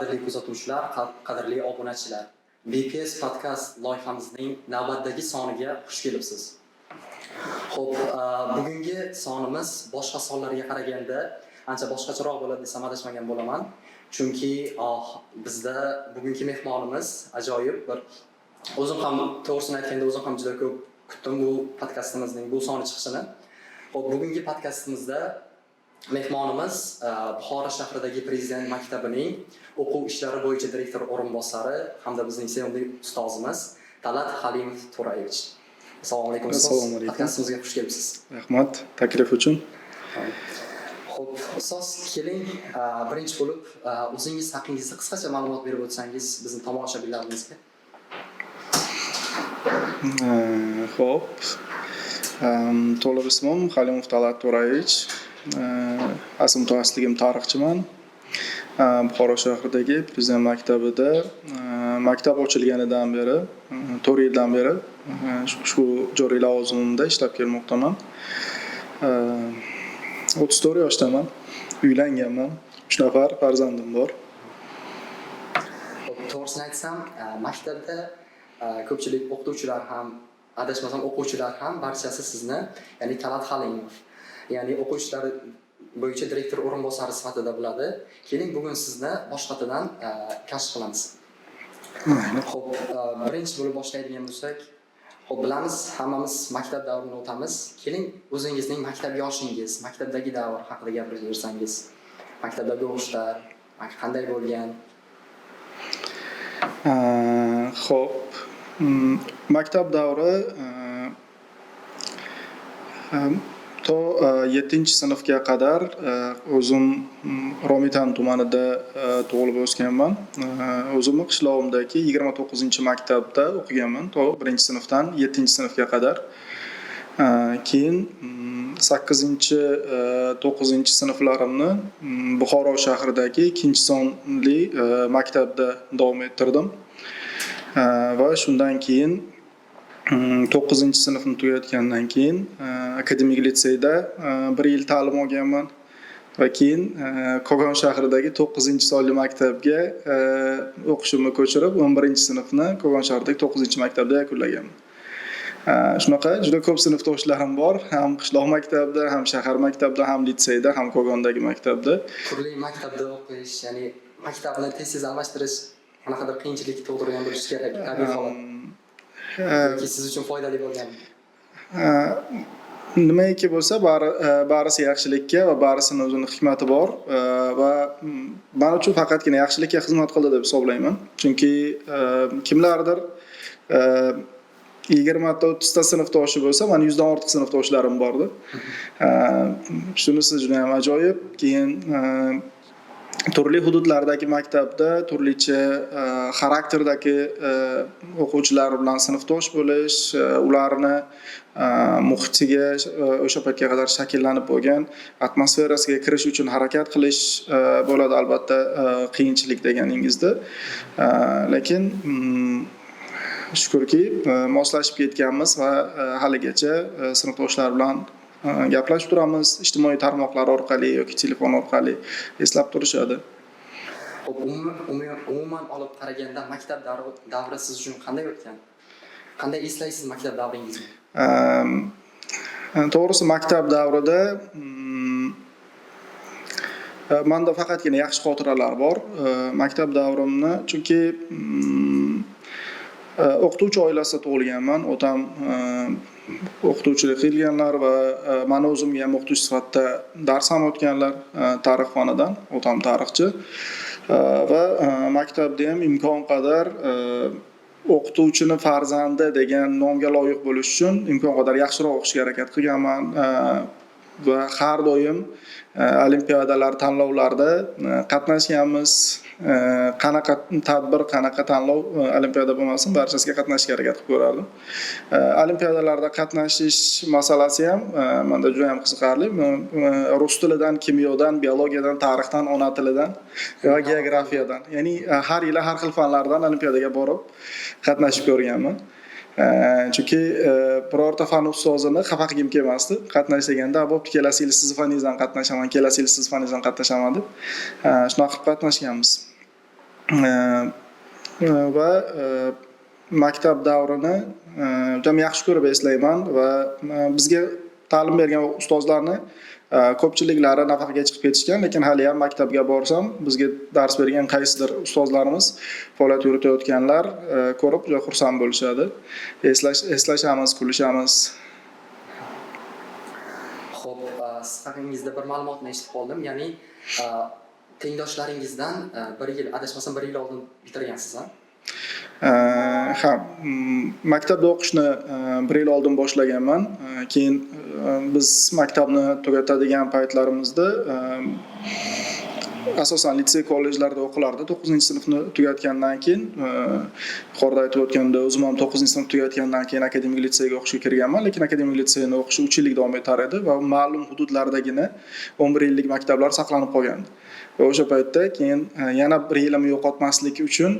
qadrli kuzatuvchilar, qadrli obunachilar. BPS podcast loyifamizning navbatdagi soniga xush kelibsiz. Xo'p, bugungi sonimiz boshqa sonlarga qaraganda ancha boshqacharoq bo'ladi desam adashmagan bo'laman. Chunki bizda bugungi mehmonimiz ajoyib bir o'zim ham to'g'risini aytganda o'zim ham juda ko'p kutdim bu podkastimizning bu soni chiqishini. Xo'p, bugungi podkastimizda mehmonimiz Buxoro shahridagi Prezident maktabining o'quv ishlari bo'yicha direktor o'rinbosari hamda bizning sevimli ustozimiz Talat Halimov To'rayevich. Assalomu alaykum. Assalomu alaykum. Podkastimizga xush kelibsiz. Rahmat taklif uchun. Xo'p, ustoz, keling birinchi bo'lib o'zingiz haqingizda qisqacha ma'lumot berib o'tsangiz bizning tomoshabinlarimizga. Xo'p. To'liq ismim Halimov Talat To'rayevich. Asl mutaxassisligim tarixchiman. Buxoro shahridagi Prezident maktabida maktab ochilganidan beri 4 yildan beri shu joriy lavozimimda ishlab kelmoqdaman. 34 yoshdaman. Uylanganman. 3 nafar farzandim bor. To'g'risini aytsam, maktabda ko'pchilik o'qituvchilar ham, adashmasam o'quvchilar ham barchasi sizni, ya'ni Talat Halimov, ya'ni o'quv ishlari bo'yicha direktor o'rinbosari sifatida biladi. Keling bugun sizni boshqachadan kashf qilamiz. Xo'p, birinchi bo'lib boshlaydigan bo'lsak, xo'p, bilamiz, hammamiz maktab davrini o'tamiz. Keling o'zingizning maktab yoshingiz, maktabdagi davr haqida gapirib bersangiz. Maktabdagi o'qishlar qanday bo'lgan? Xo'p, maktab davri to 7-sinfga qadar o'zim Romitan tumanida tug'ilib o'sganman. O'zimning qishlog'imdagi 29-maktabda o'qiganman, to 1-sinfdan 7-sinfga qadar. Keyin 8-9-sinflarimni Buxoro shahridagi 2-sonli maktabda davom ettirdim. Va shundan keyin 9-sinfni tugatgandan keyin akademik litseyda 1 yil ta'lim olganman va keyin Kogon shahridagi 9-sonli maktabga o'qishimni ko'chirib 11-sinfni Kogon shahridagi 9-maktabda yakunlaganman. Shunaqa juda ko'p sinfdoshlarim bor, ham qishloq maktabida, ham shahar maktabida, ham litseyda, ham Kogondagi maktabda. Turli maktabda o'qish, ya'ni maktabni tez-tez almashtirish qanaqadir qiyinchilik tug'dirgan bo'lishi kerak, tabiiy holat. Siz uchun foydali bo'lgan. Nimaiki bo'lsa, barisi yaxshilikka va barisini o'zining hikmati bor va men uchun faqatgina yaxshilikka xizmat qildi deb hisoblayman. Chunki kimlardir 20 ta 30 ta sinfdoshi bo'lsa, men 100 dan ortiq sinfdoshlarim bordi. Shunisi juda ham ajoyib. Keyin turli hududlardagi maktabda turlicha xarakterdagi o'quvchilar bilan sinfdosh bo'lish, ularni muhitiga o'sha paytga qadar shakllanib bo'lgan atmosferasiga kirish uchun harakat qilish bo'ladi albatta qiyinchilik deganingizda. Lekin shukrki moslashib ketganmiz va haligacha sinfdoshlar bilan gaplashib turamiz, ijtimoiy tarmoqlar orqali yoki telefon orqali eslab turishadi. Umuman olib qaraganda maktab davri siz uchun qanday o'tgan? Qanday eslaysiz maktab davringizni? To'g'risi maktab davrida menda faqatgina yaxshi xotiralar bor. Maktab davrimni chunki o'qituvchi oilasida tug'ilganman. Otam o'qituvchilik qilganlar va men o'zimga ham o'qituvchi sifatida dars ham o'tganlar tarix fanidan. Otam tarixchi va maktabda ham imkon qadar o'qituvchini farzandi degan nomga loyiq bo'lish uchun imkon qadar yaxshiroq o'qishga harakat qilganman va har doim olimpiadalar, tanlovlarda qatnashganmiz. Qanaqa tadbir, qanaqa tanlov olimpiada bo'lmasin, barchasiga qatnashishga harakat qilib ko'rardim. Olimpiadalarda qatnashish masalasi ham menda juda ham qiziqarli. Rus tilidan, kimyodan, biologiyadan, tarixdan, ona tilidan va geografiyadan, ya'ni har yili har xil fanlardan olimpiadaga borib qatnashib ko'rganman. Chunki birorta fan ustozini xafa qilgim kelmasdi. Qatnash deganda, "Bo'pti, kelasi yil siz faningizdan qatnashaman, kelasi yil siz faningizdan qatnashaman" deb shunaqa qilib qatnashganmiz. va maktab davrini juda yaxshi ko'rib eslayman va bizga ta'lim bergan ustozlarni ko'pchiliklari nafaqaga chiqib ketishgan, lekin hali ham maktabga borsam bizga dars bergan qaysidir ustozlarimiz faoliyat yuritayotganlar ko'rib juda xursand bo'lishadi. Eslashamiz, kulishamiz. Xo'p, siz haqingizda bir ma'lumotni eshitib qoldim, ya'ni tengdoshlaringizdan adashmasam 1 yil oldin bitirgansiz, ha? Ha, maktabda o'qishni 1 yil oldin boshlaganman. Keyin biz maktabni tugatadigan paytlarimizda asosan litsey kollejlarda o'qilardi. 9-sinfni tugatgandan keyin yuqorida aytib o'tganda o'zim ham 9-sinf tugatgandan keyin akademik litseyga o'qishga kirganman, lekin akademik litseyni o'qish 3 yillik davom etar edi va ma'lum hududlardagina 11 yillik maktablar saqlanib qolgandi. Va o'sha paytda keyin yana 1 yilimni yo'qotmaslik uchun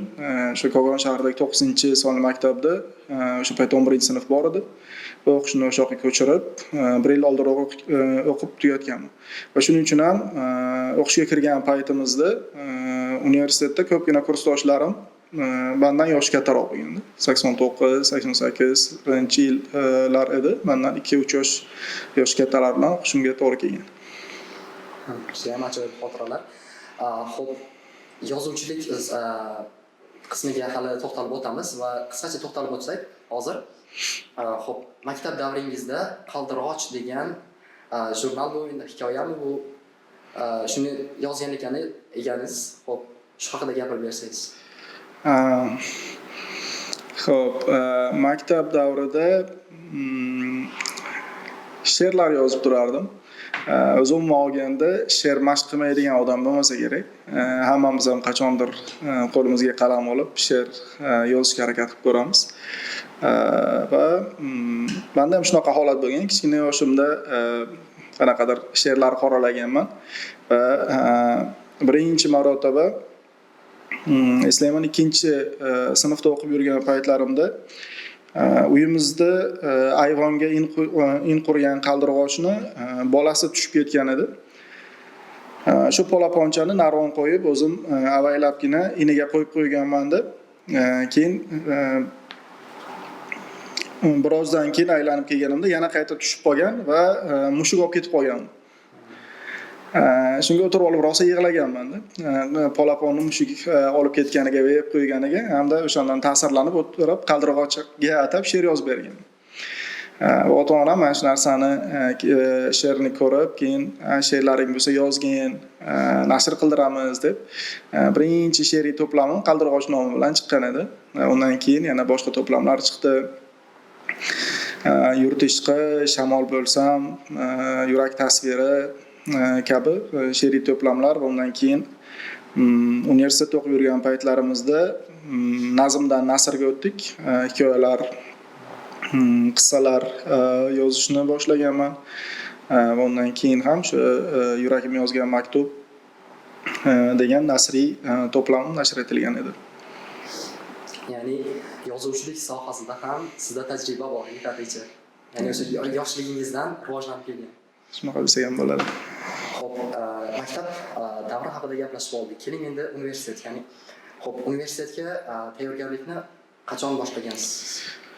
o'sha Kogon shahridagi 9-sonli maktabda o'sha paytda 11-sinf bor edi. Va o'qishni o'sha yoqqa ko'chirib 1 yil oldinroq o'qib tugatganman. Va shuning uchun ham o'qishga kirgan paytimizda universitetda ko'pgina kursdoshlarim mendan yoshi kattaroq bo'lgandi. 89, 88 yillar edi. Mendan 2-3 yosh kattalar bilan o'qishimga to'g'ri kelgan. Judayam ajoyib xotiralar. Xo'p, yozuvchilik qismiga hali to'xtalib o'tamiz va qisqacha to'xtalib o'tsak hozir. Xo'p, maktab davringizda Qaldirg'och degan jurnal bu, endi hikoyami bu, shuni yozgan eganingiz. Xo'p, shu haqida gapirib bersangiz. Xo'p, maktab davrida she'rlar yozib turardim. O'zim olganda she'r mashq qilmaydigan odam bo'lmasa kerak. Hammamiz ham qachondir qo'limizga qalam olib she'r yozishga harakat qilib ko'ramiz. Va menda ham shunaqa holat bo'lgan. Kichkina yoshimda qanaqadir she'rlar qoralaganman va birinchi marotaba eslayman, 2-sinfda o'qib yurgan paytlarimda uyimizda ayvonga in qurgan qaldirg'ochni bolasi tushib ketgan edi. Shu polaponchani narvon qo'yib o'zim avaylabgina iniga qo'yib qo'yganman-da. Keyin birozdan keyin aylanib kelganimda yana qayta tushib qolgan va mushuk olib ketib qolgan. Shunga o'tirib olib rosa yig'laganman-da. Polaponni mushuk olib ketganiga va yeb qo'yganiga hamda o'shandan ta'sirlanib o'tirib qaldirg'ochga atab she'r yozib bergan. Ota-onam mana shu narsani she'rni ko'rib, keyin she'rlaring bo'lsa yozgin, nashr qildiramiz deb birinchi she'riy to'plamim Qaldirg'och nomi bilan chiqqan edi. Undan keyin yana boshqa to'plamlar chiqdi. Yurt ishqi, Shamol bo'lsam, Yurak tasviri kabi she'riy to'plamlar va undan keyin universitetda o'qib yurgan paytlarimizda nazmdan nasrga o'tdik. Hikoyalar, qissalar yozishni boshlaganman va undan keyin ham shu Yuragim yozgan maktub degan nasriy to'plam nashr etilgan edi. Ya'ni yozuvchilik sohasida ham sizda tajriba bor, yetarlicha. Ya'ni o'sha yoshligingizdan rivojlanib kelgan. Shunaqa desa ham bo'ladi. Xo'p, maktab davri haqida gaplashib oldik. Keling endi universitet, ya'ni xo'p, universitetga tayyorgarlikni qachon boshlagansiz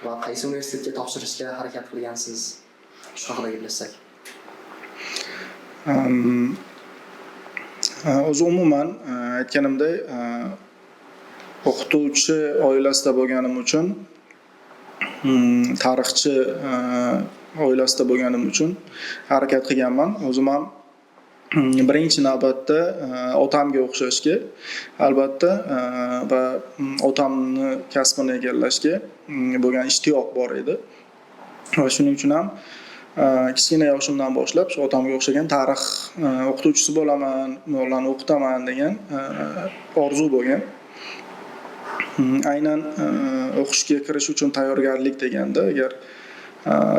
va qaysi universitetga topshirishga harakat qilgansiz? Shu haqida gaplashsak. O'zi umuman aytganimdek, o'qituvchi oilasida bo'lganim uchun, tarixchi oilasida bo'lganim uchun harakat qilganman. O'zim ham birinchi navbatda otamga o'xshashga, albatta, va otamni kasbini egallashga bo'lgan ishtiyoq bor edi. Va shuning uchun ham kichkina yoshimdan boshlab shu otamga o'xshagan tarix o'qituvchisi bo'laman, ularni o'qitaman degan orzu bo'lgan. Aynan o'qishga kirish uchun tayyorgarlik deganda, agar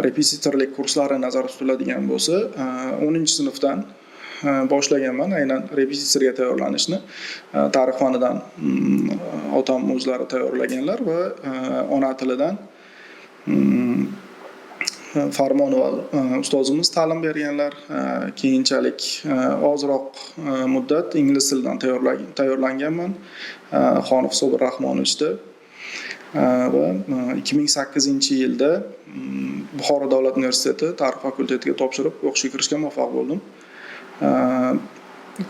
repetitorlik kurslari nazarda tutiladigan bo'lsa, 10-sinfdan boshlaganman aynan repetitorga tayyorlanishni. Tarix fanidan otam o'zlari tayyorlaganlar va ona tilidan Farmonova ustozimiz ta'lim berganlar. Keyinchalik ozroq muddat ingliz tilidan tayyorlanganman. Xonif Sobir Rahmonovichda. Va 2008-yilda Buxoro davlat universiteti tarix fakultetiga topshirib o'qishga kirishga muvaffaq bo'ldim.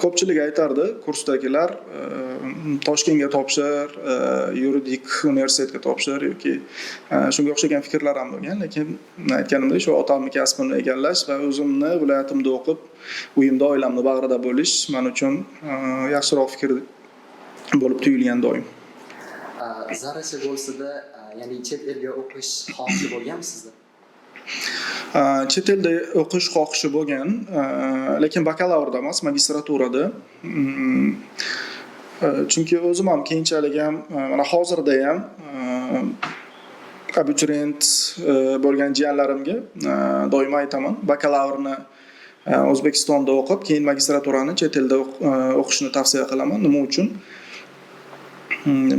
Ko'pchilik aytardi, kursdagilar Toshkentga topshir, yuridik universitetga topshir yoki shunga o'xshagan fikrlar ham bo'lgan, lekin aytganimdek shu otamni kasbini egallash va o'zimni viloyatimda o'qib, uyimda oilamni bag'rida bo'lish men uchun yaxshiroq fikr bo'lib tuyulgan doim. Zarracha bo'lsa-da, ya'ni chet elga o'qish xohishi bo'lganmisizda? Chet elda o'qish xohishi bo'lgan, lekin bakalavrda emas, magistraturada. Chunki o'zim ham keyinchalik ham, mana hozirda ham abituriyent bo'lgan jiyanlarimga doim aytaman, bakalavrni O'zbekistonda o'qib, keyin magistraturani chet elda o'qishni tavsiya qilaman. Nima uchun?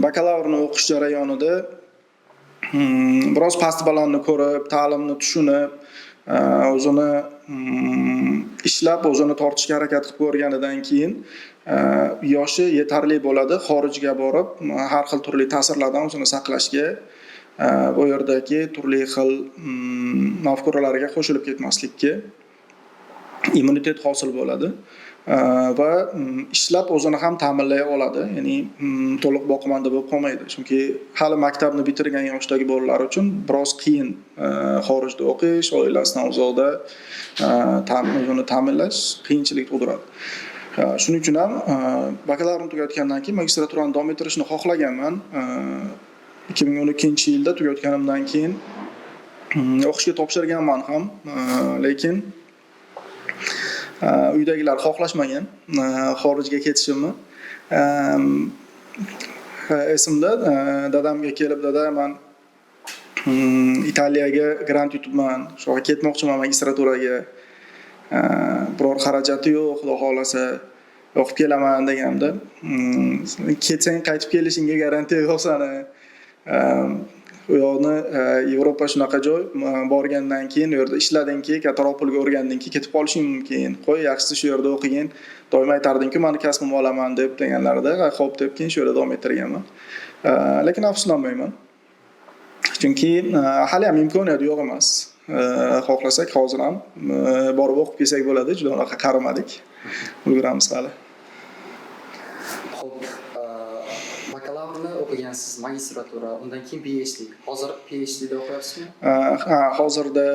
Bakalavrni o'qish jarayonida biroz past balandni ko'rib, ta'limni tushunib, o'zini ishlab, o'zini tortishga harakat qilib ko'rganidan keyin yoshi yetarli bo'ladi xorijga borib, har xil turli ta'sirlardan o'zini saqlashga, bu yerdagi turli xil mafkuralarga qo'shilib ketmaslikka immunitet hosil bo'ladi. Va ishlab o'zini ham ta'minlay oladi, ya'ni to'liq boqimanda bo'lib qolmaydi. Chunki hali maktabni bitirgan yoshdagi bolalar uchun biroz qiyin xorijda o'qish, oilasidan uzoqda o'zini ta'minlash qiyinchilik tug'diradi. Shuning uchun ham bakalavrni tugatgandan keyin magistraturani davom ettirishni xohlaganman. 2012-yilda tugatganimdan keyin o'qishga topshirganman ham, lekin uydagilar xohlashmagan xorijga ketishimni. Esimda dadamga kelib, dada men Italiyaga grant yutibman, shu yerga ketmoqchiman magistraturaga. Biror xarajati yo'q, xudo xolasa o'qib kelaman deganimda, ketsang qaytib kelishingga garantiya yo'q sani. U yoqni Yevropa shunaqa joy, borgandan keyin u yerda ishladingki, kattaroq pulga o'rgandingki, ketib qolishing mumkin. Qo'y, yaxshisi shu yerda o'qigin. Doim aytarding-ku, meni kasbim olaman deb deganlarda, xo'p deb keyin shu yerda davom ettirganman. Lekin afsuslanmayman. Chunki hali ham imkoniyat yo'q emas. Xohlasak hozir ham borib o'qib kelsak bo'ladi, juda unaqa qarimadik. Ulguramiz hali. Bakalavrni o'qigansiz, magistratura, undan keyin PhD. Hozir PhD da o'qiyapsizmi? Hozirda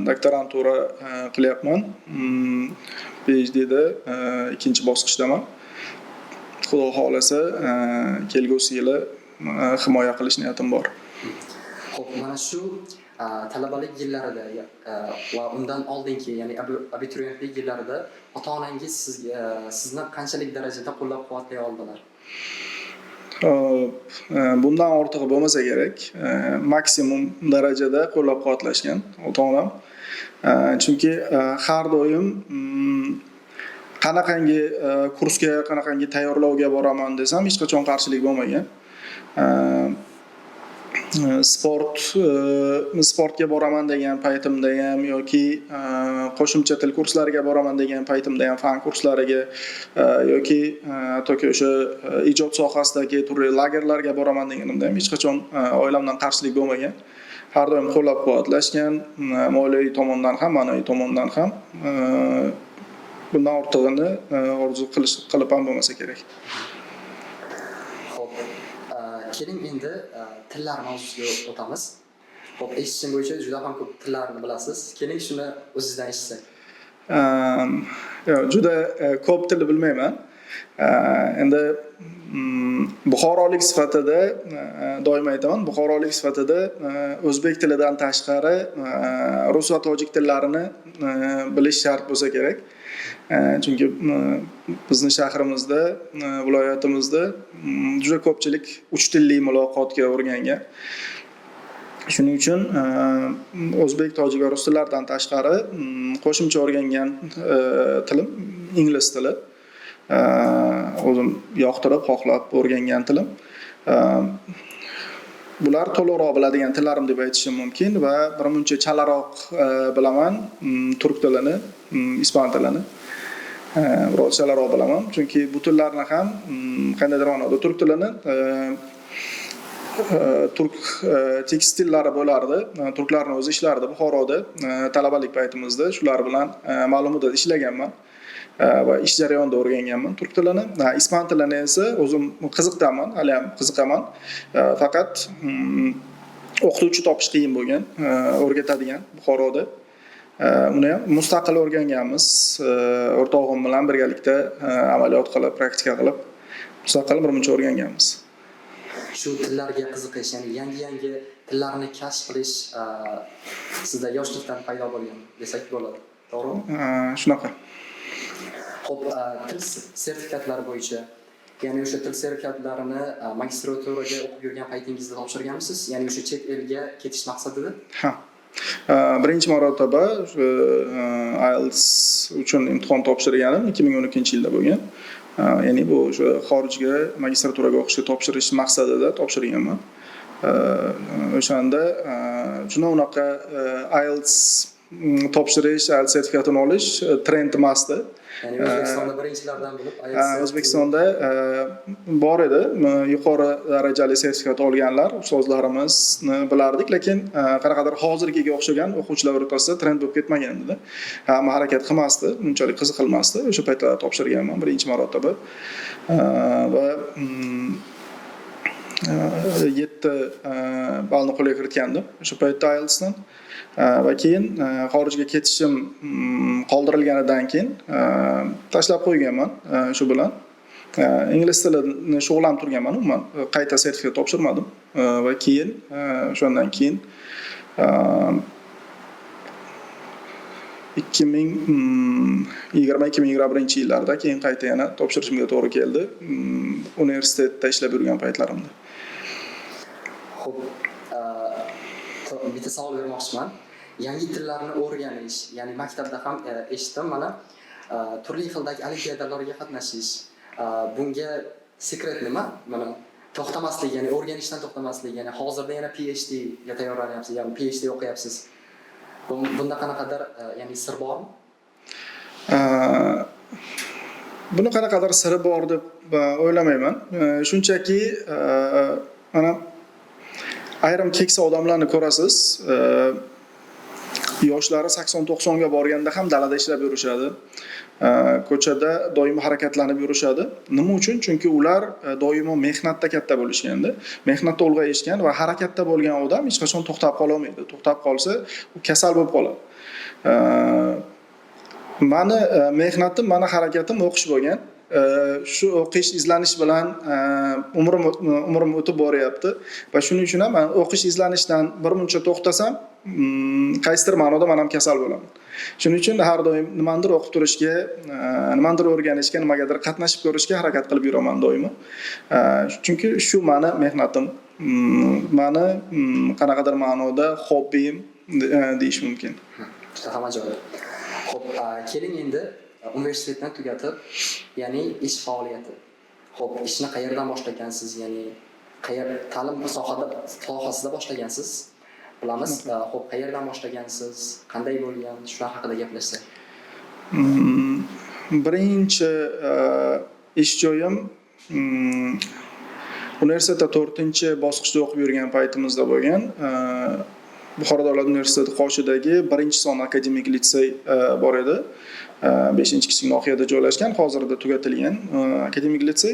doktorantura qilyapman. PhD da ikkinchi bosqichdaman. Xudo xolasa kelgusi yili himoya qilish niyatim bor. Xo'p, mana shu talabalik yillarida va undan oldingi, ya'ni abituriyentlik yillarida ota-onangiz sizni qanchalik darajada qo'llab-quvvatlay oldilar? Bundan ortig'i bo'lmasa kerak, maksimum darajada qo'llab-quvvatlashgan ota-onam. Chunki har doim qanaqangi kursga, qanaqangi tayyorlovga boraman desam, hech qachon qarshilik bo'lmagan. Sportga boraman degan paytimda ham yoki qo'shimcha til kurslariga boraman degan paytimda ham, fan kurslariga yoki to'ki o'sha ijod sohasidagi turli lagerlarga boraman deganimda ham hech qachon oilamdan qarshilik bo'lmagan. Har doim qo'llab-quvvatlashgan, moliyaviy tomondan ham, ma'naviy tomondan ham. Bundan ortig'ini orzu qilib ham bo'lmasa kerak. Keling endi tillar mavzusiga o'tamiz. Xo'p, eshitishim bo'yicha juda ham ko'p tillarni bilasiz. Keling shuni o'zingizdan eshitsak. Juda ko'p tilni bilmayman. Endi Buxorolik sifatida doim aytaman, Buxorolik sifatida o'zbek tilidan tashqari rus va tojik tillarini bilish shart bo'lsa kerak. Chunki bizning shahrimizda, viloyatimizda juda ko'pchilik uch tilli muloqotga o'rgangan. Shuning uchun o'zbek, tojik va rus tillaridan tashqari qo'shimcha o'rgangan tilim ingliz tili. O'zim yoqtirib, xohlab o'rgangan tilim. bular to'liqroq biladigan tillarim deb aytishim mumkin va birmuncha chalaroq bilaman turk tilini, ispan tilini. Biroz chalaroq bilaman, chunki bu tillarni ham qandaydir ma'noda turk tilini turk tekstillari bo'lardi. Turklarning o'zi ishlardi Buxoroda talabalik paytimizda. Shular bilan ma'lum muddat ishlaganman va ish jarayonida o'rganganman turk tilini. Ispan tilini esa o'zim qiziqaman, hali ham qiziqaman. Faqat o'qituvchi topish qiyin bo'lgan, o'rgatadigan Buxoroda. Uni ham mustaqil o'rganganmiz. O'rtog'im bilan birgalikda amaliyot qilib, praktika qilib, mustaqil birmuncha o'rganganmiz. Shu tillarga qiziqish, ya'ni yangi tillarni kashf qilish sizda yoshlikdan paydo bo'lgan desak bo'ladi, to'g'rimi? Shunaqa. Xo'p, til sertifikatlari bo'yicha, ya'ni o'sha til sertifikatlarini magistraturaga o'qib yurgan paytingizda topshirganmisiz? Ya'ni o'sha chet elga ketish maqsadida? Ha. Birinchi marotaba IELTS uchun imtihon topshirganim 2012-yilda bo'lgan. Ya'ni bu o'sha xorijga magistraturaga o'qishga topshirish maqsadida topshirganman. O'shanda shuna unaqa IELTS topshirish, IELTS sertifikatini olish trend emasdi. Ya'ni O'zbekistonda birinchilardan bo'lib IELTS O'zbekistonda bor edi. Yuqori darajali sertifikat olganlar ustozlarimizni bilardik, lekin qanaqadir hozirgiga o'xshagan o'quvchilar o'rtasida trend bo'lib ketmagan edi. Hamma harakat qilmasdi, unchalik qiziqilmasdi. O'sha paytda topshirganman birinchi marotaba. Va 7 ballni qo'lga kiritgandim o'sha paytda IELTSdan. Va keyin xorijga ketishim qoldirilganidan keyin tashlab qo'yganman shu bilan. Ingliz tilini shug'ullanib turganman, umuman qayta sertifikat topshirmadim va keyin shundan keyin 2020-2021-yillarda keyin qayta yana topshirishimga to'g'ri keldi. Universitetda ishlab yurgan paytlarimda. Xo'p, bitta savol bermoqchiman. Yangi tillarni o'rganish, ya'ni maktabda ham eshitdim mana turli xildagi olimpiadalarga qatnashish. Bunga sekret nima? Mana to'xtamaslik, ya'ni o'rganishdan to'xtamaslik, ya'ni hozirda yana PhD ga tayyorlanyapsiz, ya'ni PhD o'qiyapsiz. Bunda qanaqadir ya'ni sir bormi? Buni qanaqadir siri bor deb o'ylamayman. Shunchaki mana ayrim keksa odamlarni ko'rasiz, yoshlari 80-90 ga borganda ham dalada ishlab yurishadi. Ko'chada doimo harakatlanib yurishadi. Nima uchun? Chunki ular doimo mehnatda katta bo'lishganda, mehnatda ulg'ayishgan va harakatda bo'lgan odam hech qachon to'xtab qola olmaydi. To'xtab qolsa, u kasal bo'lib qoladi. Mani mehnatim, mani harakatim o'qish bo'lgan. Shu o'qish, izlanish bilan umrim o'tib boryapti va shuning uchun ham men o'qish, izlanishdan birmuncha to'xtasam, qaysidir ma'noda men ham kasal bo'laman. Shuning uchun har doim nimadir o'qib turishga, nimadir o'rganishga, nimagadir qatnashib ko'rishga harakat qilib yuraman doimo. Chunki shu meni mehnatim, meni qanaqadir ma'noda hobbim deyish mumkin. Hamma joyda. Xo'p, keling endi universitetni tugatib, ya'ni ish faoliyati. Xo'p, ishni qayerdan boshlagansiz? Ya'ni ta'lim sohasida boshlagansiz? Bilamiz. Xo'p, qayerdan boshlagansiz? Qanday bo'lgan? Shular haqida gaplashsak. Birinchi ish joyim universitetda 4-bosqichda o'qib yurgan paytimizda bo'lgan. Buxoro davlat universiteti qoshidagi 1-son akademik litsey bor edi. 5-kichik nohiyada joylashgan, hozirda tugatilgan akademik litsey.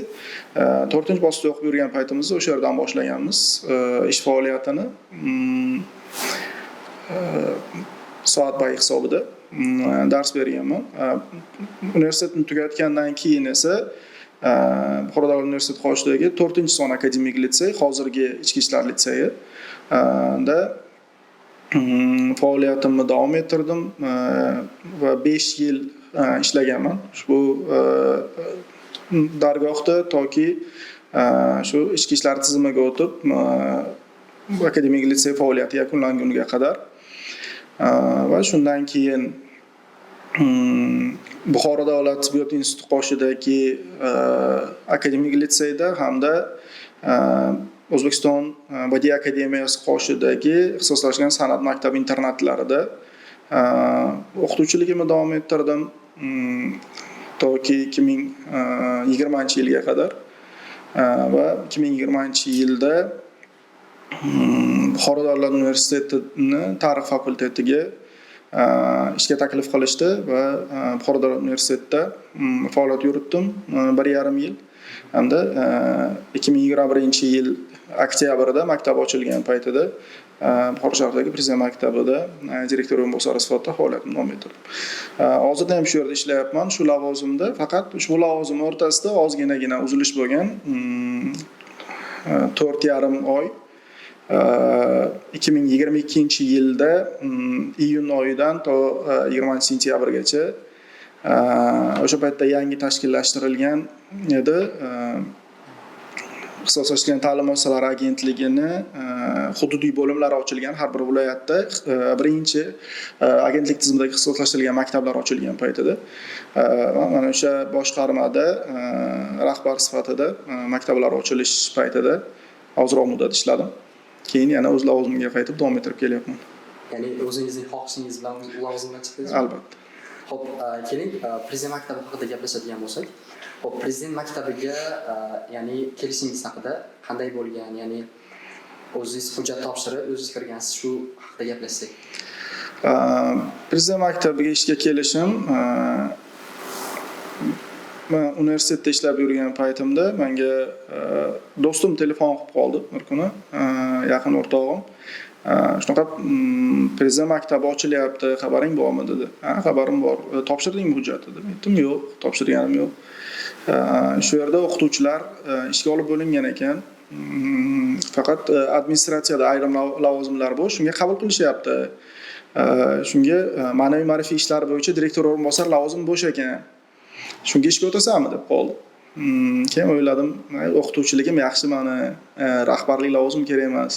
4-bosqichda o'qib yurgan paytimizda o'sha yerdan boshlaganmiz ish faoliyatini. Soat bayi hisobida dars berganman. Universitetni tugatgandan keyin esa Buxoro davlat universiteti qoshidagi 4-son akademik litsey, hozirgi ichki ishlar litseyi da faoliyatimni davom ettirdim va 5 yil ishlaganman. Ushbu dargohda toki shu ichki ishlar tizimiga o'tib akademik litsey faoliyati yakunlanguniga qadar va shundan keyin Buxoro davlat tibbiyot instituti qoshidagi akademik litseyda hamda O'zbekiston Badiiy akademiyasi qoshidagi ixtisoslashgan san'at maktabi internatlarida o'qituvchiligimni davom ettirdim toki 2020-yilga qadar va 2020-yilda Buxoro davlat universitetini tarix fakultetiga ishga taklif qilishdi va Buxoro davlat universitetida faoliyat yuritdim 1,5 yil. Hamda 2021-yil oktyabrda maktab ochilgan paytida Buxoro shahridagi Prezident maktabida direktor o'rinbosari sifatida faoliyatimni davom ettirdim. Hozirda ham shu yerda ishlayapman, shu lavozimda, faqat ushbu lavozim o'rtasida ozginagina uzilish bo'lgan. 4,5 oy 2022-yilda iyun oyidan to 20-sentyabrgacha o'sha paytda yangi tashkillashtirilgan edi. Ixtisoslashgan ta'lim muassasalari agentligini hududiy bo'limlari ochilgan, har bir viloyatda birinchi agentlik tizimidagi ixtisoslashtirilgan maktablar ochilgan paytida mana o'sha boshqarmada rahbar sifatida maktablar ochilish paytida ozroq muddat ishladim. Keyin yana o'z lavozimimga qaytib davom ettirib kelyapman. Ya'ni o'zingizning xohishingiz bilan lavozimdan chiqdingiz? Albatta. Xo'p, keling Prezident maktabi haqida gaplashadigan bo'lsak. Xo'p, Prezident maktabiga ya'ni kelishingiz haqida qanday bo'lgan? Ya'ni o'zingiz hujjat topshirib, o'zingiz kirgansiz, shu haqida gaplashsak. Prezident maktabiga ishga kelishim men universitetda ishlab yurgan paytimda menga do'stim telefon qilib qoldi bir kuni, yaqin o'rtog'im. Shunaqa Prezident maktabi ochilyapti, xabaring bormi dedi. Ha, xabarim bor. Topshirdingmi hujjatni dedim. Aytdim, yo'q, topshirganim yo'q. Shu yerda o'qituvchilar ishga olib bo'lingan ekan. Faqat administratsiyada ayrim lavozimlar bor, shunga qabul qilishyapti. Shunga ma'naviy ma'rifiy ishlar bo'yicha direktor o'rinbosari lavozimi bo'sh ekan. Shunga ishga o'tasanmi deb qoldi. Keyin o'yladim, o'qituvchiligim yaxshi, meni rahbarlik lavozim kerak emas.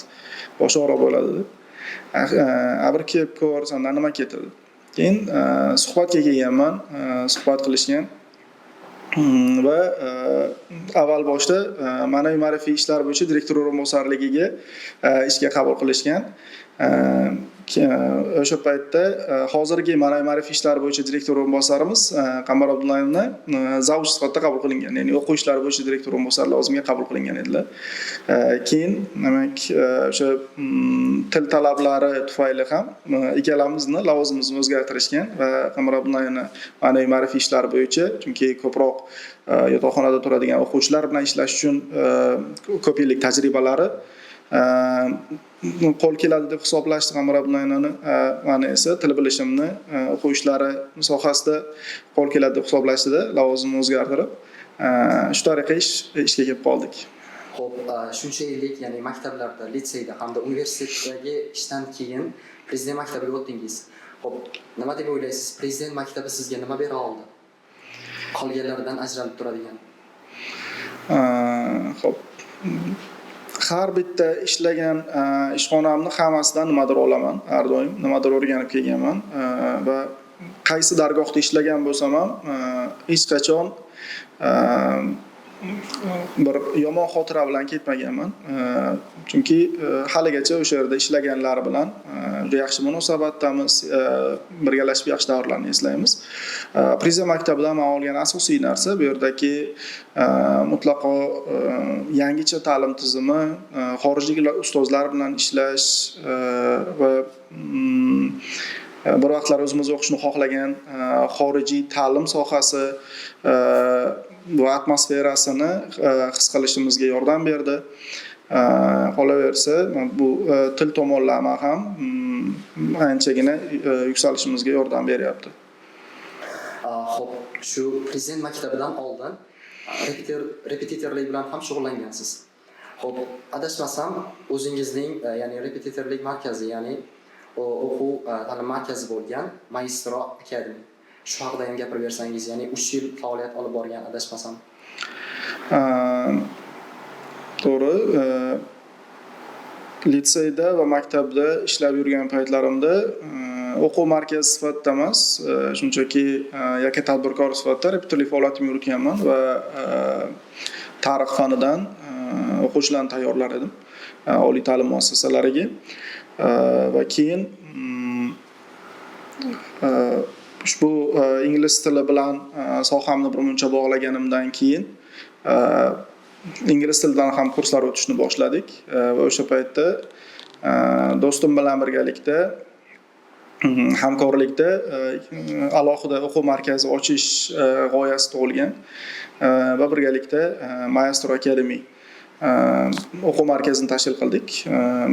Boshqaroq bo'ladi deb. Bir kelib ko'rsandan nima ketirdi. Keyin suhbatga kelganman, suhbat qilishgan. Va avval boshda ma'naviy ma'rifiy ishlar bo'yicha direktor o'rinbosarligiga ishga qabul qilishgan. O'sha paytda hozirgi ma'naviy ma'rifiy ishlar bo'yicha direktor o'rinbosarimiz Qamar Abdullayevni zavj sifatida qabul qilingan, ya'ni o'quv ishlari bo'yicha direktor o'rinbosari lavozimiga qabul qilingan edilar. Keyin demak o'sha til talablari tufayli ham ikkalamizni lavozimimizni o'zgartirishgan va Qamar Abdullayevni ma'naviy ma'rifiy ishlar bo'yicha, chunki ko'proq yotoqxonada turadigan o'quvchilar bilan ishlash uchun ko'p yillik tajribalari qo'l keladi deb hisoblashdi Qamar Abdullayevni. Meni esa til bilishimni o'quv ishlari sohasida qo'l keladi deb hisoblashdi-da, lavozimni o'zgartirib shu tariqa ishga kelib qoldik. Xo'p, shuncha yillik, ya'ni maktablarda, litseyda hamda universitetdagi ishdan keyin Prezident maktabiga o'tdingiz. Xo'p, nima deb o'ylaysiz? Prezident maktabi sizga nima bera oldi? Qolganlardan ajralib turadigan. Xo'p. Har bitta ishlagan ishxonamni hammasidan nimadir olaman, har doim nimadir o'rganib kelganman va qaysi dargohda ishlagan bo'lsam ham hech qachon bir yomon xotira bilan ketmaganman. Chunki haligacha o'sha yerda ishlaganlar bilan juda yaxshi munosabatdamiz, birgalashib yaxshi davrlarni eslaymiz. Prezident maktabidan men olgan asosiy narsa bu yerdagi mutlaqo yangicha ta'lim tizimi, xorijlik ustozlar bilan ishlash va bir vaqtlar o'zimiz o'qishni xohlagan xorijiy ta'lim sohasi bu atmosferasini his qilishimizga yordam berdi. Qolaversa, bu til tomonlama ham anchagina yuksalishimizga yordam beryapti. Xo'p, shu Prezident maktabidan oldin repetitorlik bilan ham shug'ullangansiz. Xo'p, adashmasam, o'zingizning, ya'ni repetitorlik markazi, ya'ni o'quv ta'lim markazi bo'lgan Maestro Academy. Shu haqida ham gapirib bersangiz, ya'ni 3 yil faoliyat olib borgan, adashmasam. To'g'ri. Litseyda va maktabda ishlab yurgan paytlarimda o'quv markazi sifatida emas, shunchaki yakka tadbirkor sifatida repetitorlik faoliyatimni yuritganman va tarix fanidan o'quvchilarni tayyorlar edim. oliy ta'lim muassasalariga va keyin ushbu ingliz tili bilan sohamni birmuncha bog'laganimdan keyin ingliz tilidan ham kurslar o'tishni boshladik va o'sha paytda do'stim bilan birgalikda hamkorlikda alohida o'quv markazi ochish g'oyasi tug'ilgan va birgalikda Maestro Academy o'quv markazini tashkil qildik.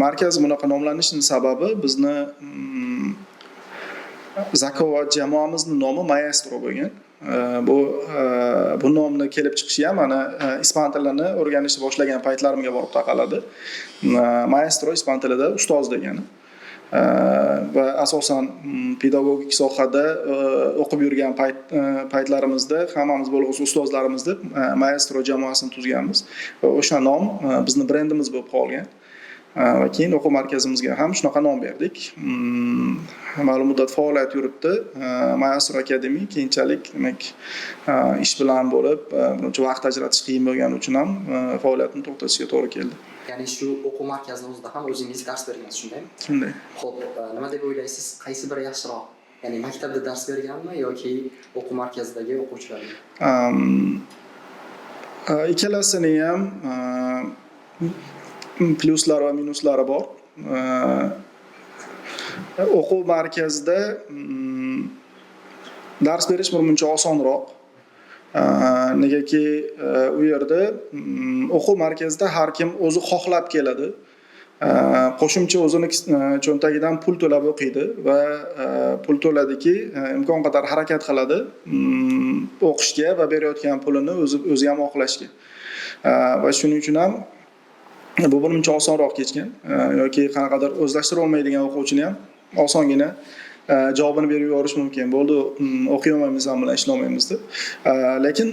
Markaz bunaqa nomlanishining sababi bizni Zakovat jamoamizning nomi Maestro bo'lgan. Bu nomni kelib chiqishi ham mana ispan tilini o'rganishni boshlagan paytlarimga borib taqaladi. Maestro ispan tilida ustoz degani. Va asosan pedagogik sohada o'qib yurgan paytlarimizda hammamiz bo'lg'usi ustozlarimiz deb Maestro jamoasini tuzganmiz va o'sha nom bizni brendimiz bo'lib qolgan. Va keyin o'quv markazimizga ham shunaqa nom berdik. Ma'lum muddat faoliyat yuritdi. Maestro Academy keyinchalik demak ish bilan bo'lib, buncha vaqt ajratish qiyin bo'lgani uchun ham faoliyatni to'xtatishga to'g'ri keldi. Ya'ni shu o'quv markazida o'zida ham o'zingiz dars bergansiz, shundaymi? Shunday. Xo'p, nima deb o'ylaysiz? Qaysi biri yaxshiroq? Ya'ni maktabda dars berganmi yoki o'quv markazidagi o'quvchilarga? Ikkalasini ham plyuslar va minuslari bor. O'quv markazida dars berish birmuncha osonroq. Negaki u yerda o'quv markazida har kim o'zi xohlab keladi. Qo'shimcha o'zini cho'ntagidan pul to'lab o'qiydi va pul to'ladiki, imkon qadar harakat qiladi o'qishga va berayotgan pulini o'zi ham oqlashga. Va shuning uchun ham bu birmuncha osonroq kechgan yoki qanaqadir o'zlashtira olmaydigan o'quvchini ham osongina javobini berib yuborish mumkin. Bo'ldi, o'qiy olmaymiz, ham bilan ishlamaymiz deb. Lekin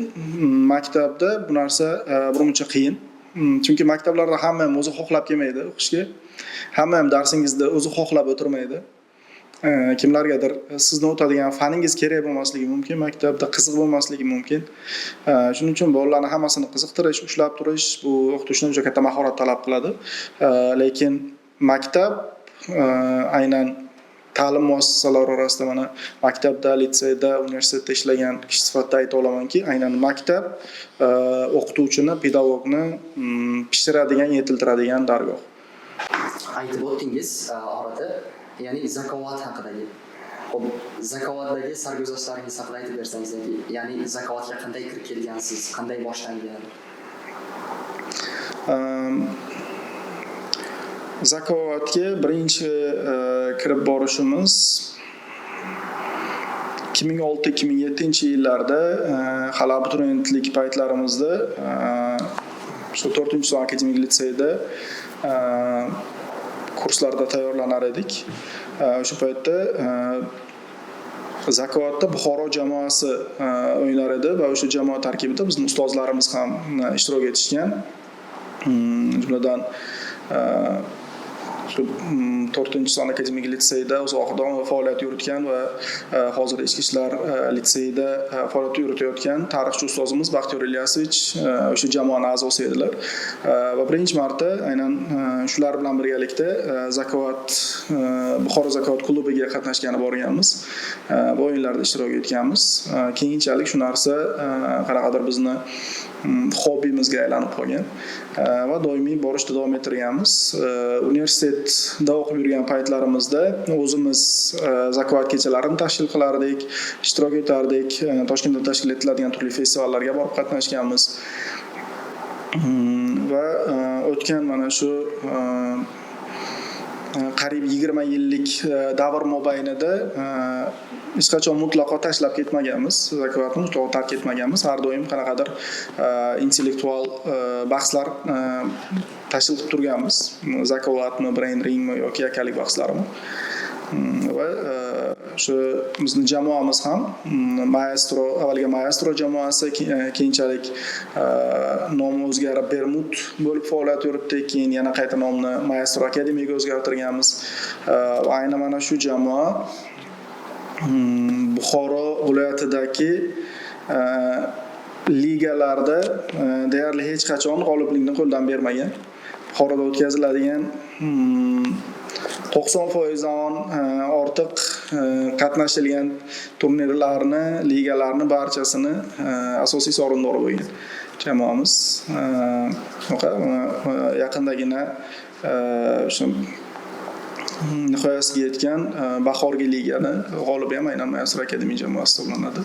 maktabda bu narsa birmuncha qiyin. Chunki maktablarda hamma ham o'zi xohlab kelmaydi o'qishga. Hamma ham darsingizda o'zi xohlab o'tirmaydi. Kimlargadir sizni o'tadigan faningiz kerak bo'lmasligi mumkin, maktabda qiziq bo'lmasligi mumkin. Shuning uchun bolalarni hammasini qiziqtirish, ushlab turish bu o'qituvchidan juda katta mahorat talab qiladi. Lekin maktab aynan ta'lim muassasalari orasida mana maktabda, litseyda, universitetda ishlagan kishi sifatida ayta olamanki, aynan maktab o'qituvchini, pedagogni pishiradigan, yetiltiradigan dargoh. Aytib o'tdingiz orada, ya'ni zakovat haqidagi. Xo'p, zakovatdagi sarguzashtlaringiz haqida aytib bersangiz, ya'ni zakovatga qanday kirib kelgansiz, qanday boshlangan? Zakovatga birinchi kirib borishimiz 2006-2007 yillarda hali abituriyentlik paytlarimizda shu 4-son akademik litseyda kurslarda tayyorlanar edik. O'sha paytda Zakovatda Buxoro jamoasi o'ynar edi va o'sha jamoa tarkibida bizning ustozlarimiz ham ishtirok etishgan. Jumladan 4-son akademik litseyda uzoqdan faoliyat yuritgan va hozir Ichki ishlar litseyida faoliyat yuritayotgan tarixchi ustozimiz Baxtiyor Ilyasovich o'sha jamoaning a'zosi edilar. Va birinchi marta aynan shular bilan birgalikda Zakovat Buxoro Zakovat klubiga qatnashgani borganmiz. Bu o'yinlarda ishtirok etganmiz. Keyinchalik shu narsa qanaqadir bizni hobbimizga aylanib qolgan va doimiy borishda davom ettirganmiz. Universitetda o'qib yurgan paytlarimizda o'zimiz zakovat kechalarini tashkil qilardik, ishtirok etardik. Toshkentda tashkil etiladigan turli festivallarga borib qatnashganmiz. Va o'tgan mana shu qariyb 20 yillik davr mobaynida hech qachon mutlaqo tashlab ketmaganmiz, zakovatni mutlaqo tark etmaganmiz. Har doim qanaqadir intellektual bahslar tashkil qilib turganmiz. Zakovatmi, brain ringmi yoki akalik bahslarmi. Va shu bizning jamoamiz ham Maestro, avvalga Maestro jamoasi, keyinchalik nomi o'zgarib Bermud bo'lib faoliyat yuritdik. Keyin yana qayta nomni Maestro Academyga o'zgartirganmiz. Va aynan mana shu jamoa Buxoro viloyatidagi ligalarda deyarli hech qachon g'oliblikni qo'ldan bermagan. Buxoroda o'tkaziladigan 90%dan ortiq qatnashilgan turnirlarni, ligalarni barchasini asosiy sovrindori bo'lgan jamoamiz. Yaqindagina o'sha nihoyasiga yetgan bahorgi ligani g'olibi ham aynan Mayasur Akademiya jamoasi hisoblanadi.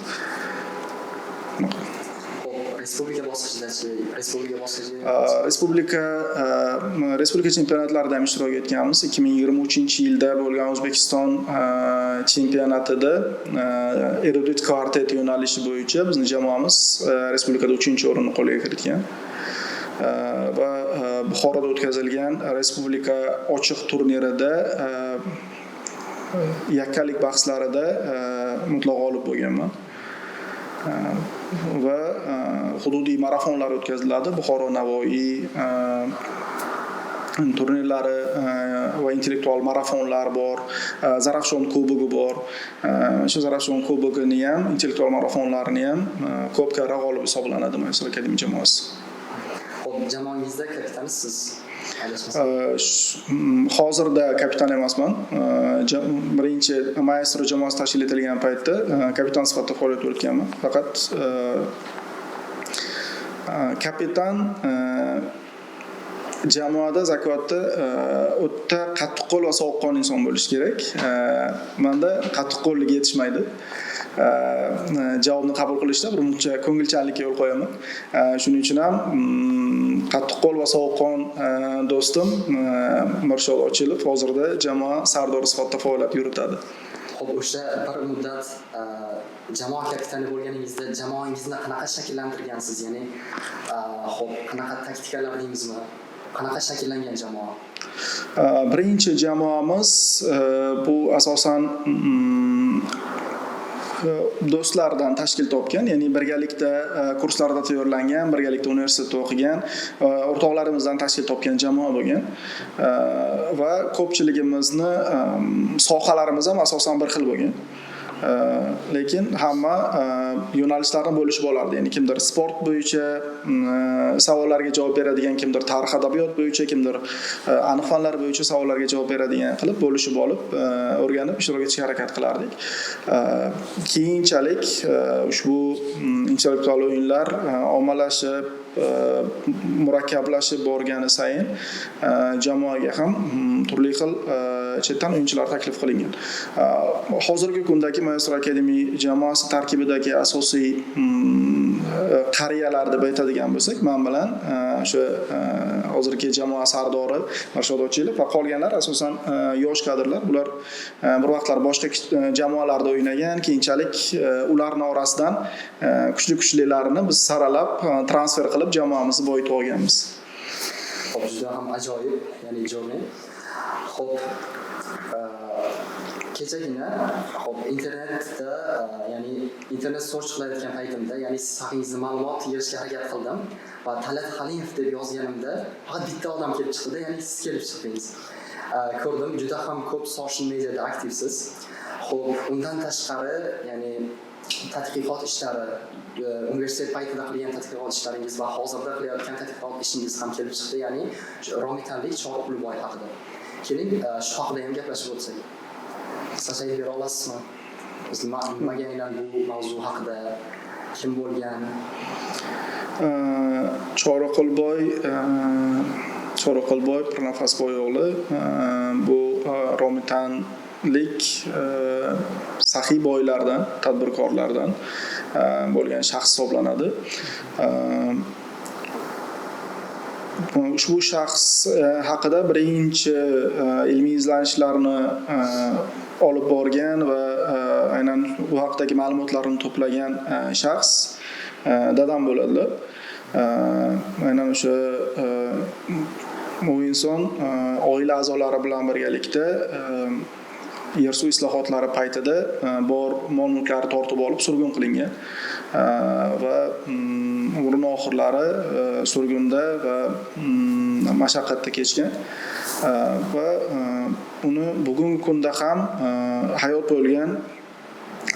Respublika bosqichidachi, respublika chempionatlarida ham ishtirok etganmiz. 2023-yilda bo'lgan O'zbekiston chempionatida erudit kvartet yo'nalishi bo'yicha bizning jamoamiz respublikada 3-o'rinni qo'lga kiritgan. Va Buxoroda o'tkazilgan respublika ochiq turnirida yakkalik bahslarida mutlaq g'olib bo'lganman. Va hududiy marafonlar o'tkaziladi. Buxoro Navoiy turnirlari va intellektual marafonlar bor. Zarafshon kubogi bor. Shu Zarafshon kubogini ham, intellektual marafonlarini ham ko'p karra g'olib hisoblanadi Mayasur Akademiya jamoasi. Jamoangizda kapitani siz. Hozirda kapitan emasman. Birinchi Mayasur jamoasi tashkil etilgan paytda kapitan sifatida faoliyat yuritganman. Faqat kapitan jamoada zakotda o'ta qattiqqo'l va sovuqqon inson bo'lish kerak. Menda qattiqqo'llik yetishmaydi. Javobni qabul qilishda bir muncha ko'ngilchanlikka yo'l qo'yaman. Shuning uchun ham qattiqqo'l va sovuqqon do'stim Mirshod Ochilov hozirda jamoa sardori sifatida faoliyat yuritadi. Xo'p, o'sha bir muddat jamoa kapitani bo'lganingizda jamoangizni qanaqa shakllantirgansiz? Ya'ni xo'p, qanaqa taktikalar deymizmi? Qanaqa shakllangan jamoa? Birinchi jamoamiz bu asosan do'stlardan tashkil topgan, ya'ni birgalikda kurslarda tayyorlangan, birgalikda universitetda o'qigan o'rtoqlarimizdan tashkil topgan jamoa bo'lgan. Va ko'pchiligimizni sohalarimiz ham asosan bir xil bo'lgan. Lekin hamma yo'nalishlarni bo'lishib olardi. Ya'ni kimdir sport bo'yicha savollarga javob beradigan, kimdir tarix adabiyot bo'yicha, kimdir aniq fanlar bo'yicha savollarga javob beradigan qilib bo'lishib olib, o'rganib ishtirok etishga harakat qilardik. Keyinchalik ushbu intellektual o'yinlar ommalashib, murakkablashib borgani sayin jamoaga ham turli xil chetdan o'yinchilar taklif qilingan. Hozirgi kundagi Mayasur Akademiya jamoasi tarkibidagi asosiy qariyalar deb aytadigan bo'lsak, men bilan o'sha hozirgi jamoa sardori Mirshod Ochilov va qolganlar asosan yosh kadrlar. Bular bir vaqtlar boshqa jamoalarda o'ynagan, keyinchalik ularning orasidan kuchli-kuchlilarini biz saralab transfer qilib jamoamizni boyitib olganmiz. Xo'p, juda ham ajoyib, ya'ni jo'rni. Xo'p, kechagina internetda, ya'ni internet search qilayotgan paytimda, ya'ni siz haqingizda ma'lumot yig'ishga harakat qildim va Talat Halimov deb yozganimda faqat bitta odam kelib chiqdi, ya'ni siz kelib chiqdingiz. Ko'rdim, juda ham ko'p social mediada aktivsiz. Xo'p, undan tashqari, ya'ni tadqiqot ishlari, universitet paytida qilgan tadqiqot ishlaringiz va hozirda qilayotgan tadqiqot ishingiz ham kelib chiqdi, ya'ni Romitanlik Chorqulboy haqida. Keling, shu haqida ham gaplashib o'tsak. Qisqacha aytib bera olasizmi? Nimaga aynan bu mavzu haqida, kim bo'lgan? Chorqulboy Pirnafasboy o'g'li bu Romitanlik saxiy boylardan, tadbirkorlardan bo'lgan shaxs hisoblanadi. Ushbu shaxs haqida birinchi ilmiy izlanishlarni olib borgan va aynan bu haqdagi ma'lumotlarni to'plagan shaxs dadam bo'ladilar. Aynan o'sha u inson oila a'zolari bilan birgalikda yer suv islohotlari paytida bor mol-mulklarni tortib olib surgun qilingan va umrining oxirlari surgunda va mashaqqatda kechgan va uni bugungi kunda ham hayot bo'lgan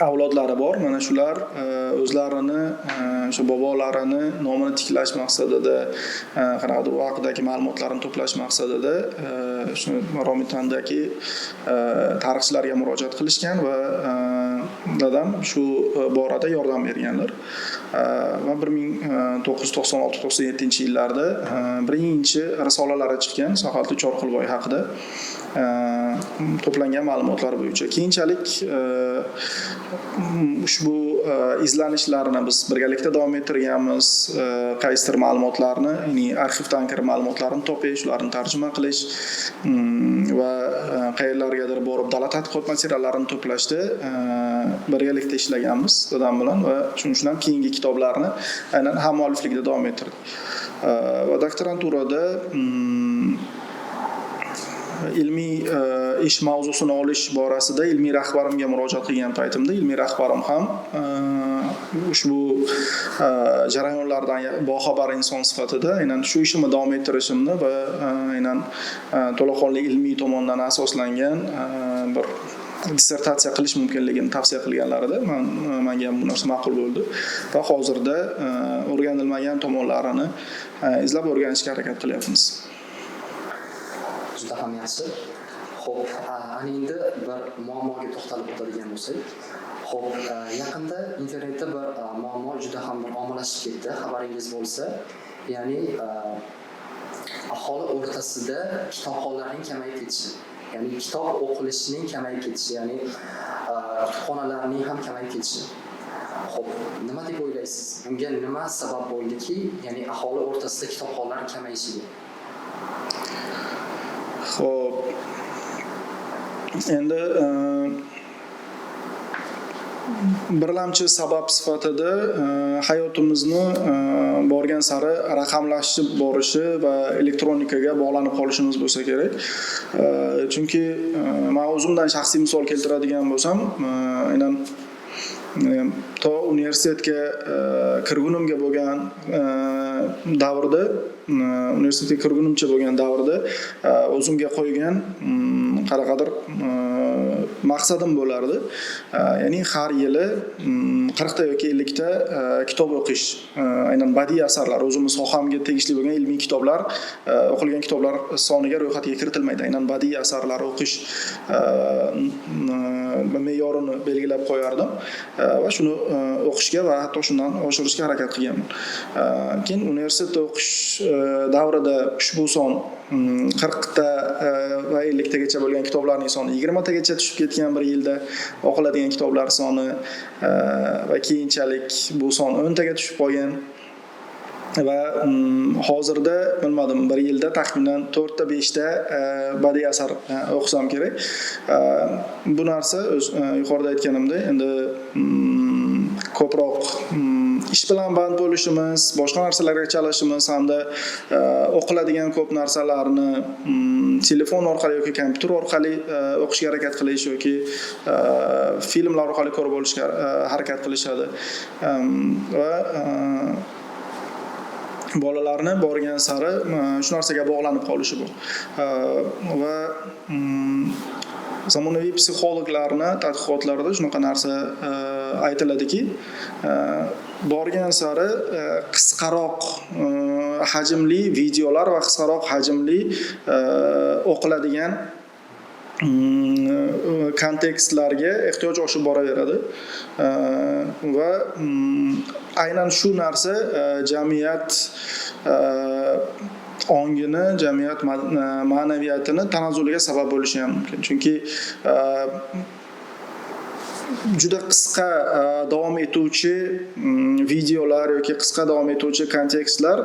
avlodlari bor. Mana shular o'zlarini o'sha bobolarini nomini tiklash maqsadida qanaqadir u haqidagi ma'lumotlarni to'plash maqsadida shu Romitandagi tarixchilarga murojaat qilishgan va dadam shu borada yordam berganlar. Va 1996-97 yillarda birinchi risolalari chiqqan Saxovatli Chorqulboy haqida to'plangan ma'lumotlar bo'yicha. Keyinchalik ushbu izlanishlarni biz birgalikda davom ettirganmiz. Qaysidir ma'lumotlarni, ya'ni arxivdan kirib ma'lumotlarni topish, ularni tarjima qilish va qayerlargadir borib davlat tadqiqot materiallarini to'plashda birgalikda ishlaganmiz dadam bilan va shuning uchun ham keyingi kitoblarni aynan hammualliflikda davom ettirdik. Va doktoranturada ilmiy ish mavzusini olish borasida ilmiy rahbarimga murojaat qilgan paytimda ilmiy rahbarim ham ushbu jarayonlardan boxabar inson sifatida aynan shu ishimni davom ettirishimni va aynan to'laqonli ilmiy tomondan asoslangan bir dissertatsiya qilish mumkinligini tavsiya qilganlarida menga ham bu narsa ma'qul bo'ldi va hozirda o'rganilmagan tomonlarini izlab o'rganishga harakat qilyapmiz. Juda ham yaxshi. Xo'p, ana endi bir muammoga to'xtalib o'tadigan bo'lsak, xo'p, yaqinda internetda bir muammo juda ham bir ommalashib ketdi, xabaringiz bo'lsa, ya'ni aholi o'rtasida kitobxonlarning kamayib ketishi, ya'ni kitob o'qilishining kamayib ketishi, ya'ni kutubxonalarning ham kamayib ketishi. Xo'p, nima deb o'ylaysiz? Bunga nima sabab bo'ldiki, ya'ni aholi o'rtasida kitobxonlar kamayishiga? Xo'p. Endi birlamchi sabab sifatida hayotimizni borgan sari raqamlashib borishi va elektronikaga bog'lanib qolishimiz bo'lsa kerak. Chunki men o'zimdan shaxsiy misol keltiradigan bo'lsam, aynan to universitetga kirgunimga bo'lgan davrda, universitetga kirgunimcha bo'lgan davrda o'zimga qo'ygan qanaqadir maqsadim bo'lardi. Ya'ni har yili 40 ta yoki 50 ta kitob o'qish, aynan badiiy asarlar, o'zimiz sohamga tegishli bo'lgan ilmiy kitoblar, o'qilgan kitoblar soniga ro'yxatga kiritilmaydi. Aynan badiiy asarlar o'qish me'yorini belgilab qo'yardim va shuni o'qishga va hatto shundan oshirishga harakat qilganman. Keyin universitetda o'qish davrida ushbu son 40 ta va 50 tagacha bo'lgan kitoblarning soni 20 tagacha tushib ketgan bir yilda, o'qiladigan kitoblar soni va keyinchalik bu son 10 taga tushib qolgan. Va hozirda bilmadim, bir yilda taxminan 4 ta 5 ta badiiy asar o'qisam kerak. Bu narsa yuqorida aytganimdek, endi ko'proq ish bilan band bo'lishimiz, boshqa narsalarga chalishimiz hamda o'qiladigan ko'p narsalarni telefon orqali yoki kompyuter orqali o'qishga harakat qilish yoki filmlar orqali ko'rib olishga harakat qilishadi. Va bolalarni borgan sari shu narsaga bog'lanib qolishi bu. Va zamonaviy psixologlarning tadqiqotlarida shunaqa narsa aytiladiki, borgan sari qisqaroq hajmli videolar va qisqaroq hajmli o'qiladigan kontekstlarga ehtiyoj oshib boraveradi va aynan shu narsa jamiyat ongini, jamiyat ma'naviyatini tanazzuliga sabab bo'lishi ham mumkin. Chunki juda qisqa davom etuvchi videolar yoki qisqa davom etuvchi kontekstlar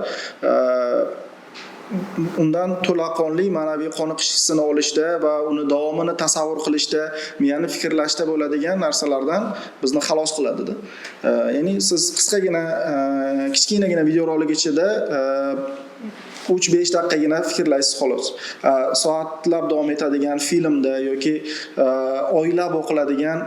undan to'laqonli ma'naviy qoniqish hissini olishda va uni davomini tasavvur qilishda, miyani fikrlashda bo'ladigan narsalardan bizni xalos qiladi. Ya'ni siz qisqagina, kichkinagina videorolik ichida 3-5 daqiqagina fikrlaysiz xolos. Soatlab davom etadigan filmda yoki oylab o'qiladigan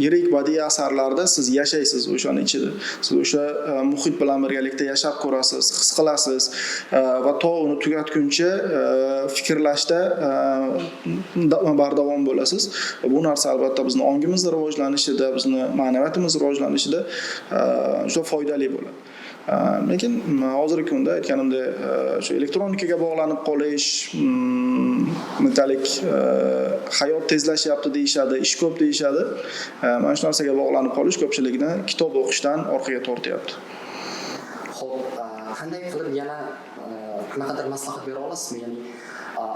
yirik badiiy asarlarda siz yashaysiz o'shaning ichida. Siz o'sha muhit bilan birgalikda yashab ko'rasiz, his qilasiz va to uni tugatguncha fikrlashda bardavom bo'lasiz. Bu narsa albatta bizni ongimizni rivojlanishida, bizni ma'naviyatimiz rivojlanishida juda foydali bo'ladi. Lekin hozirgi kunda aytganimdek shu elektronikaga bog'lanib qolish, metalik hayot tezlashyapti deyishadi, ish ko'p deyishadi. Mana shu narsaga bog'lanib qolish ko'pchilikni kitob o'qishdan orqaga tortyapti. Xo'p, qanday qilib yana qanaqadir maslahat bera olasizmi? Ya'ni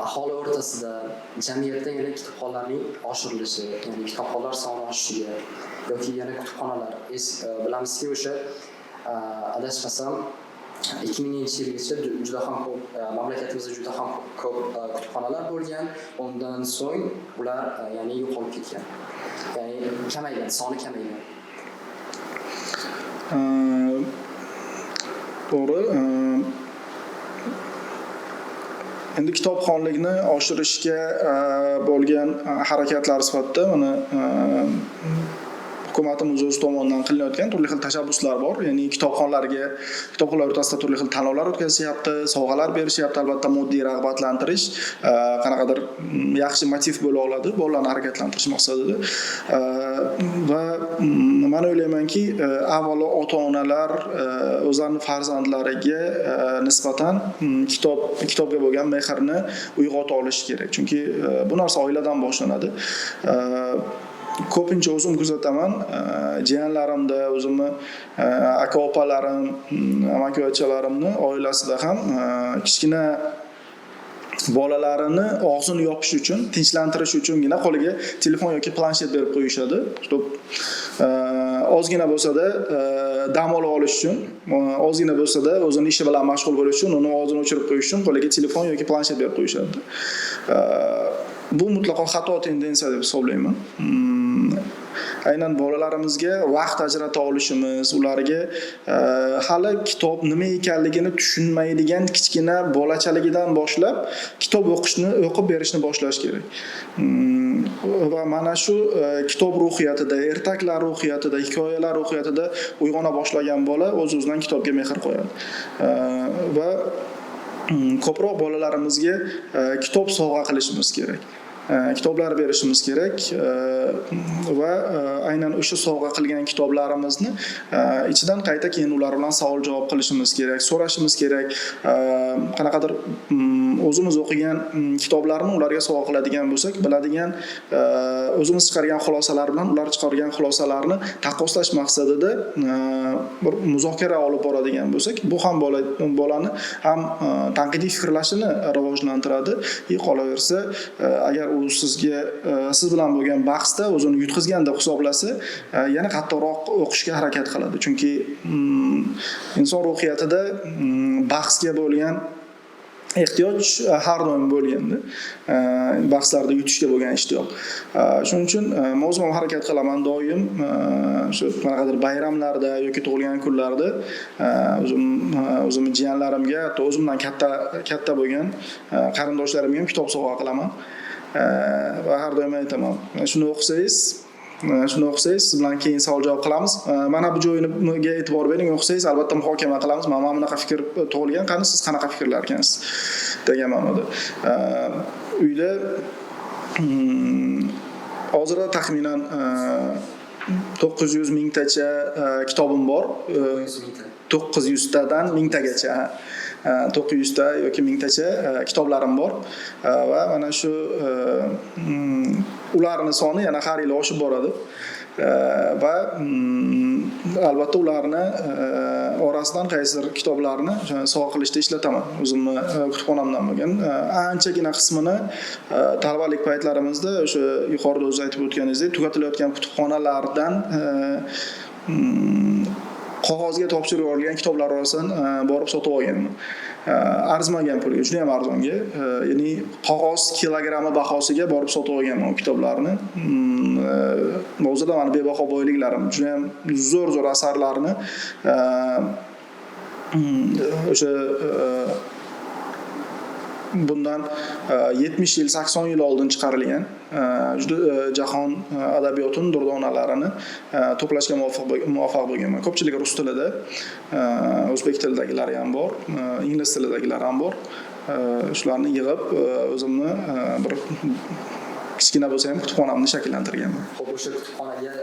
aholi o'rtasida jamiyatda yana kitobxonlarning oshirilishi, ya'ni kitobxonlar soni oshishiga yoki yana kutubxonalar bilamizki o'sha adashmasam 2000-yilgacha juda ham ko'p mamlakatimizda juda ham ko'p kutubxonalar bo'lgan. Undan so'ng ular ya'ni yo'qolib ketgan. Ya'ni kamaygan, soni kamaygan. To'g'ri. Endi kitobxonlikni oshirishga bo'lgan harakatlar sifatida mana hukumatimiz o'z tomonidan qilinayotgan turli xil tashabbuslar bor. Ya'ni kitobxonlar o'rtasida turli xil tanlovlar o'tkazishyapti, sovg'alar berishyapti, albatta moddiy rag'batlantirish qanaqadir yaxshi motiv bo'la oladi, bolalarni harakatlantirish maqsadida. Va men o'ylaymanki, avvalo ota-onalar o'zlarining farzandlariga nisbatan kitobga bo'lgan mehrni uyg'ota olishi kerak. Chunki bu narsa oiladan boshlanadi. Ko'pincha o'zim kuzataman, jiyanlarimda, o'zimni aka-opalarim, amaki-ochalarimni oilasida ham kichkina bolalarini og'zini yopish uchun, tinchlantirish uchungina qo'liga telefon yoki planshet berib qo'yishadi. Ozgina bo'lsa-da dam olish uchun, ozgina bo'lsa-da o'zini ishi bilan mashg'ul bo'lish uchun, uni ovozini o'chirib qo'yish uchun qo'liga telefon yoki planshet berib qo'yishadi. Bu mutlaqo xato tendensiya deb hisoblayman. Aynan bolalarimizga vaqt ajrata olishimiz, ularga hali kitob nima ekanligini tushunmaydigan kichkina bolachaligidan boshlab kitob o'qib berishni boshlash kerak. Va mana shu kitob ruhiyatida, ertaklar ruhiyatida, hikoyalar ruhiyatida uyg'ona boshlagan bola o'z-o'zidan kitobga mehr qo'yadi. Va ko'proq bolalarimizga kitob sovg'a qilishimiz kerak. Kitoblar berishimiz kerak va aynan o'sha sovg'a qilgan kitoblarimizni ichidan qayta keyin ular bilan savol javob qilishimiz kerak, so'rashimiz kerak. Qanaqadir o'zimiz o'qigan kitoblarni ularga sovg'a qiladigan bo'lsak, biladigan o'zimiz chiqargan xulosalar bilan ular chiqargan xulosalarni taqqoslash maqsadida bir muzokara olib boradigan bo'lsak, bu ham bolani ham tanqidiy fikrlashini rivojlantiradi. Qolaversa, agar u siz bilan bo'lgan bahsda o'zini yutqizgan deb hisoblasa, yana qattiqroq o'qishga harakat qiladi. Chunki inson ruhiyatida bahsga bo'lgan ehtiyoj har doim bo'lganda, bahslarda yutishga bo'lgan ishtiyoq. Shuning uchun men o'zim ham harakat qilaman doim shu qanaqadir bayramlarda yoki tug'ilgan kunlarda o'zimning jiyanlarimga, hatto o'zimdan katta bo'lgan qarindoshlarimga ham kitob sovg'a qilaman. Va har doim aytaman, shuni o'qisangiz, siz bilan keyin savol javob qilamiz. Mana bu joyiga e'tibor bering, o'qisangiz albatta muhokama qilamiz. Mana bunaqa fikr tug'ilgan, qani siz qanaqa fikrlar ekansiz degan ma'noda. Uyda hozirda taxminan 900 mingtacha kitobim bor. 900 tadan 1000 tagacha. 900 ta yoki 1000 tacha kitoblarim bor va mana shu ularning soni yana har yil oshib boradi. Va albatta ularni orasidan qaysidir kitoblarni sovg'a qilishda ishlataman. O'zimni kutubxonamdan bo'lgan anchagina qismini talabalik paytlarimizda o'sha yuqorida o'z aytib o'tganingizdek tugatilayotgan kutubxonalardan qog'ozga topshirib yuborilgan kitoblar orasidan borib sotib olganman. Arzimagan pulga, juda ham arzonga, ya'ni qog'oz kilogrammi bahosiga borib sotib olganman o kitoblarni. O'zida meni bebaho boyliklarim, juda ham zo'r asarlarni o'sha bundan 70 yil 80 yil oldin chiqarilgan juda jahon adabiyotining durdonalarini to'plashga muvaffaq bo'lganman. Ko'pchilik rus tilida, o'zbek tilidagilari ham bor, ingliz tilidagilari ham bor. Shularni yig'ib o'zimni bir kichkina bo'lsa ham kutubxonamni shakllantirganman. Xo'p, o'sha kutubxonaga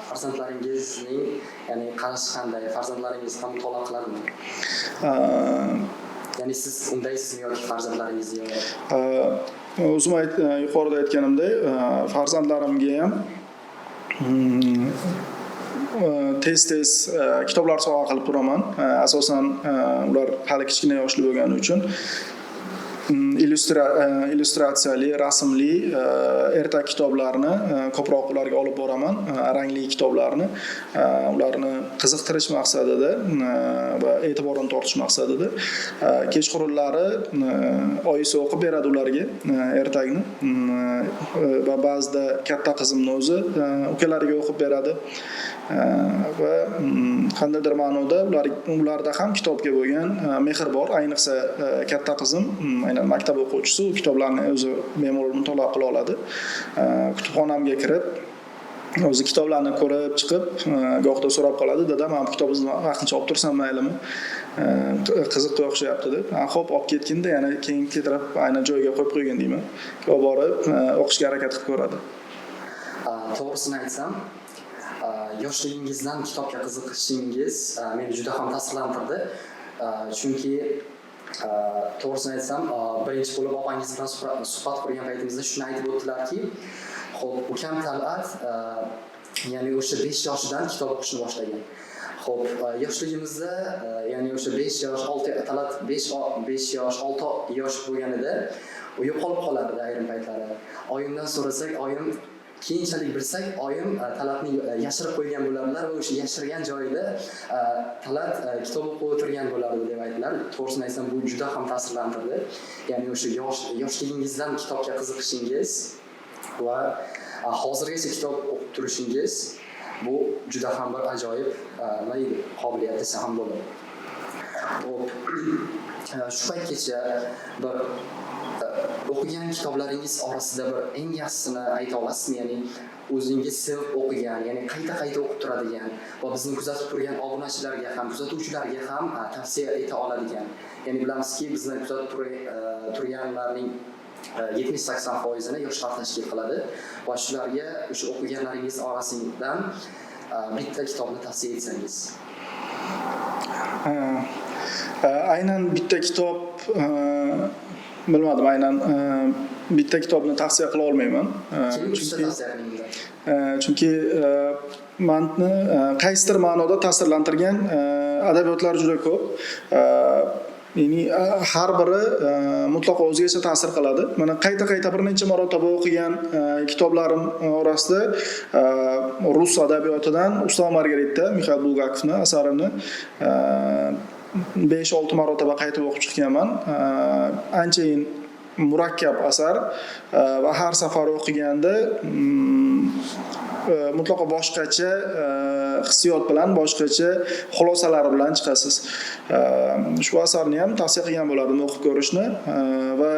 farzandlaringizning, ya'ni qarashi qanday? Farzandlaringiz ham mutolaa qiladimi? Ya'ni siz undaysizmi yoki farzandlaringiz yo'q? O'zim yuqorida aytganimdek, farzandlarimga ham tez kitoblar sovg'a qilib turaman. Asosan ular hali kichkina yoshli bo'lgani uchun illyustratsiyali, rasmli ertak kitoblarni ko'proq ularga olib boraman, rangli kitoblarni ularni qiziqtirish maqsadida va e'tiborini tortish maqsadida. Kechqurunlari oyisi o'qib beradi ularga ertakni va ba'zida katta qizimni o'zi ukalariga o'qib beradi. Va qandaydir ma'noda ularda ham kitobga bo'lgan mehr bor. Ayniqsa katta qizim, aynan maktab o'quvchisi, u kitoblarni o'zi bemalol mutolaa qila oladi. Kutubxonamga kirib, o'zi kitoblarni ko'rib chiqib, go'xda so'rab qoladi: "Dada, men kitobingizni vaqtincha olib tursam maylimi? Qiziqqa o'xshayapti" deb. "Xo'p, olib ketgin-da, yana keyin keltirib aynan joyiga qo'yib qo'ygin" deyman. Olib borib o'qishga harakat qilib ko'radi. To'g'risini aytsam, yoshligingizdan kitobga qiziqishingiz meni juda ham ta'sirlantirdi. Chunki to'g'risini aytsam, birinchi bo'lib opanggiz bilan suhbat qurgan paytimizda shuni aytib o'tdilarki, xo'p, ukam Tal'at ya'ni o'sha 5 yoshidan kitob o'qishni boshlagan. Xo'p, yoshligimizda, ya'ni o'sha 5 yosh, 6 Tal'at 5 yosh, 6 yosh bo'lganida u yo'qolib qolardi ayrim paytlari. Oyimdan so'rasak, oyim keyinchalik bilsak, oyim Tal'atni yashirib qo'ygan bo'lardilar va o'sha yashirgan joyida Tal'at kitob o'qib o'tirgan bo'lardi deb aytdilar. To'g'risini aytsam, bu juda ham ta'sirlantirdi. Ya'ni o'sha yoshligingizdan kitobga qiziqishingiz va hozirgacha kitob o'qib turishingiz bu juda ham bir ajoyib qobiliyat desa ham bo'ladi. Hop, shu paytgacha bir o'qigan kitoblaringiz orasida bir eng yaxshisini ayta olasizmi? Ya'ni o'zingiz sevib o'qigan, ya'ni qayta o'qib turadigan va bizni kuzatib turgan obunachilarga ham, kuzatuvchilarga ham tavsiya eta oladigan. Ya'ni bilamizki, bizni kuzatib turganlarning 70-80%ni yoshlar tashkil qiladi va shularga o'sha o'qiganlaringiz orasidan bitta kitobni tavsiya etsangiz. Aynan bitta kitob bilmadim, aynan bitta kitobni tavsiya qila olmayman. Chunki meni qaysidir ma'noda ta'sirlantirgan adabiyotlar juda ko'p. Ya'ni har biri mutlaqo o'zgacha ta'sir qiladi. Mana qayta bir necha marotaba o'qigan kitoblarim orasida rus adabiyotidan Ustoz Margarita Mixail Bulgakovning asarini 5-6 marotaba qaytib o'qib chiqqanman. Anchayin murakkab asar va har safar o'qiganda mutlaqo boshqacha hissiyot bilan, boshqacha xulosalar bilan chiqasiz. Shu asarni ham tavsiya qilgan bo'lardim o'qib ko'rishni va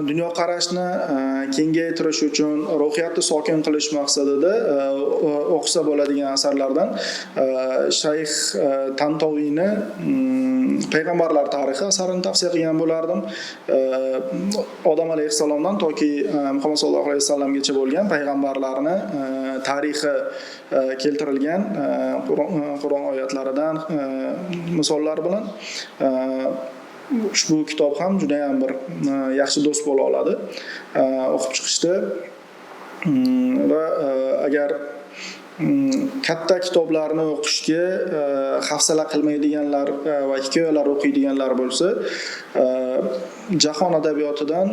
dunyoqarashni kengaytirish uchun, ruhiyatni sokin qilish maqsadida o'qisa bo'ladigan asarlardan Shayx Tantoviyni Payg'ambarlar tarixi asarini tavsiya qilgan bo'lardim. Odam alayhissalomdan toki Muhammad sallallohu alayhi vasallamgacha bo'lgan payg'ambarlarni tarixi keltirilgan Qur'on oyatlaridan misollar bilan ushbu kitob ham juda ham bir yaxshi do'st bo'la oladi o'qib chiqishda. Va agar katta kitoblarni o'qishga hafsala qilmaydiganlar va hikoyalar o'qiydiganlar bo'lsa, jahon adabiyotidan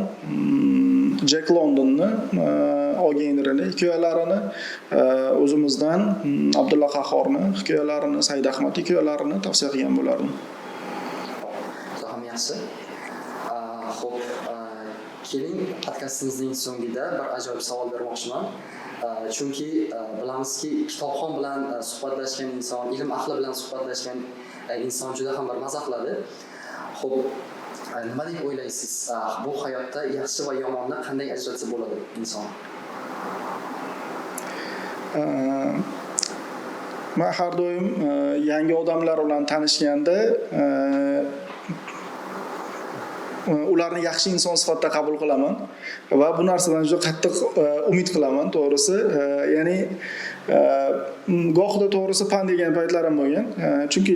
Jack Londonni olganlarini, hikoyalarini, o'zimizdan Abdulla Qahhorni hikoyalarini, Said Ahmad hikoyalarini tavsiya qilgan bo'lardim. Yaxshi. Xo'p, Keling, podkastimizning so'ngida bir ajoyib savol bermoqchiman. Chunki bilamizki, kitobxon bilan suhbatlashgan inson, ilm ahli bilan suhbatlashgan inson juda ham bir maza qiladi. Xo'p, nima deb o'ylaysiz? Bu hayotda yaxshi va yomonni qanday ajratsa bo'ladi inson? Men har doim yangi odamlar bilan tanishganda ularni yaxshi inson sifatida qabul qilaman va bu narsadan juda qattiq umid qilaman, to'g'risi. Ya'ni gohida to'g'risi pan degan paytlarim bo'lgan. Chunki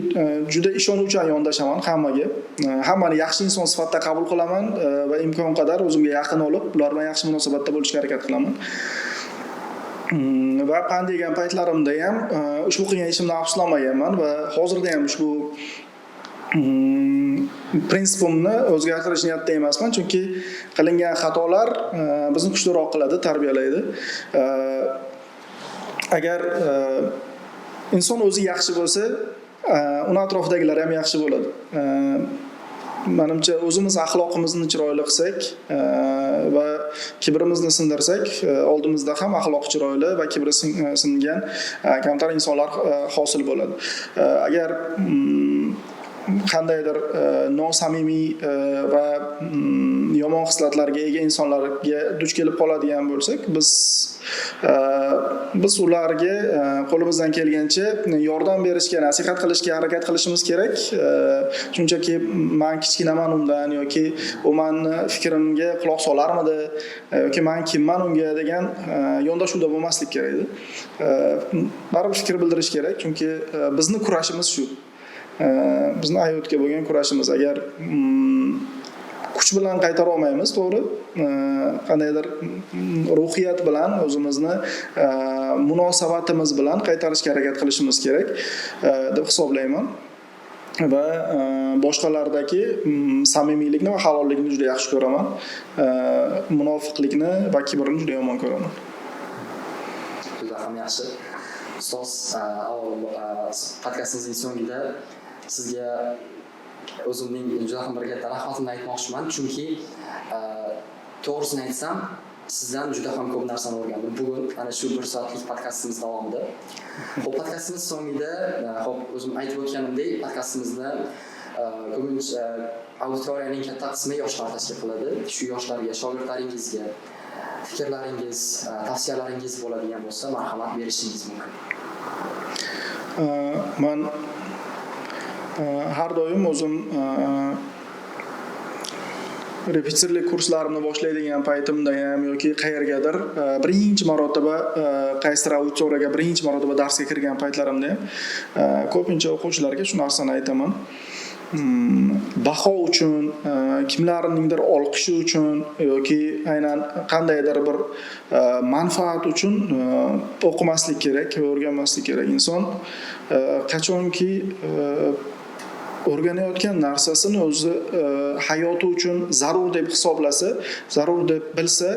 juda ishonuvchan yondashaman hammaga. Hammani yaxshi inson sifatida qabul qilaman va imkon qadar o'zimga yaqin olib, ular bilan yaxshi munosabatda bo'lishga harakat qilaman. Va pan degan paytlarimda ham ushbu qilgan ishimdan afsuslanmaganman va hozirda ham ushbu prinsipimni o'zgartirish niyatida emasman, chunki qilingan xatolar bizni kuchliroq qiladi, tarbiyalaydi. Agar inson o'zi yaxshi bo'lsa, uni atrofidagilar ham yaxshi bo'ladi. Menimcha o'zimiz axloqimizni chiroyli qilsak va kibrimizni sindirsak, oldimizda ham axloq chiroyli va kibri singan kamtar insonlar hosil bo'ladi. Agar qandaydir nosamimiy va yomon xislatlarga ega insonlarga duch kelib qoladigan bo'lsak, biz ularga qo'limizdan kelgancha yordam berishga, nasihat qilishga harakat qilishimiz kerak. Shunchaki men kichkinaman undan yoki u meni fikrimga quloq solarmidi yoki men kimman unga degan yondashuvda bo'lmaslik kerak edi. Baribir fikr bildirish kerak, chunki bizni kurashimiz shu. Bizni hayotga bo'lgan kurashimiz. Agar kuch bilan qaytara olmaymiz, to'g'ri, qandaydir ruhiyat bilan o'zimizni munosabatimiz bilan qaytarishga harakat qilishimiz kerak deb hisoblayman. Va boshqalardagi samimiylikni va halollikni juda yaxshi ko'raman. Munofiqlikni va kibrni juda yomon ko'raman. Juda ham yaxshi. Ustoz, podkastimizning so'ngida sizga o'zimning juda ham bir katta rahmatimni aytmoqchiman, chunki to'g'risini aytsam, sizdan juda ham ko'p narsani o'rgandim. Bugun ana shu 1 soatlik podkastimiz davomida. Xo'p, podkastimiz so'ngida, o'zim aytib o'tganimdek, podkastimizni ko'pincha auditoriyaning katta qismi yoshlar tashkil qiladi. Shu yoshlarga, shogirdlaringizga fikrlaringiz, tavsiyalaringiz bo'ladigan bo'lsa, marhamat berishingiz mumkin. Men har doim o'zim repetitorlik kurslarimni boshlaydigan paytimda ham yoki qayergadir birinchi marotaba qaysidir auditoriyaga birinchi marotaba darsga kirgan paytlarimda ham ko'pincha o'quvchilarga shu narsani aytaman. Baho uchun, kimlarningdir olqishi uchun yoki aynan qandaydir bir manfaat uchun o'qimaslik kerak va o'rganmaslik kerak. Inson qachonki o'rganayotgan narsasini o'zi hayoti uchun zarur deb hisoblasa, zarur deb bilsa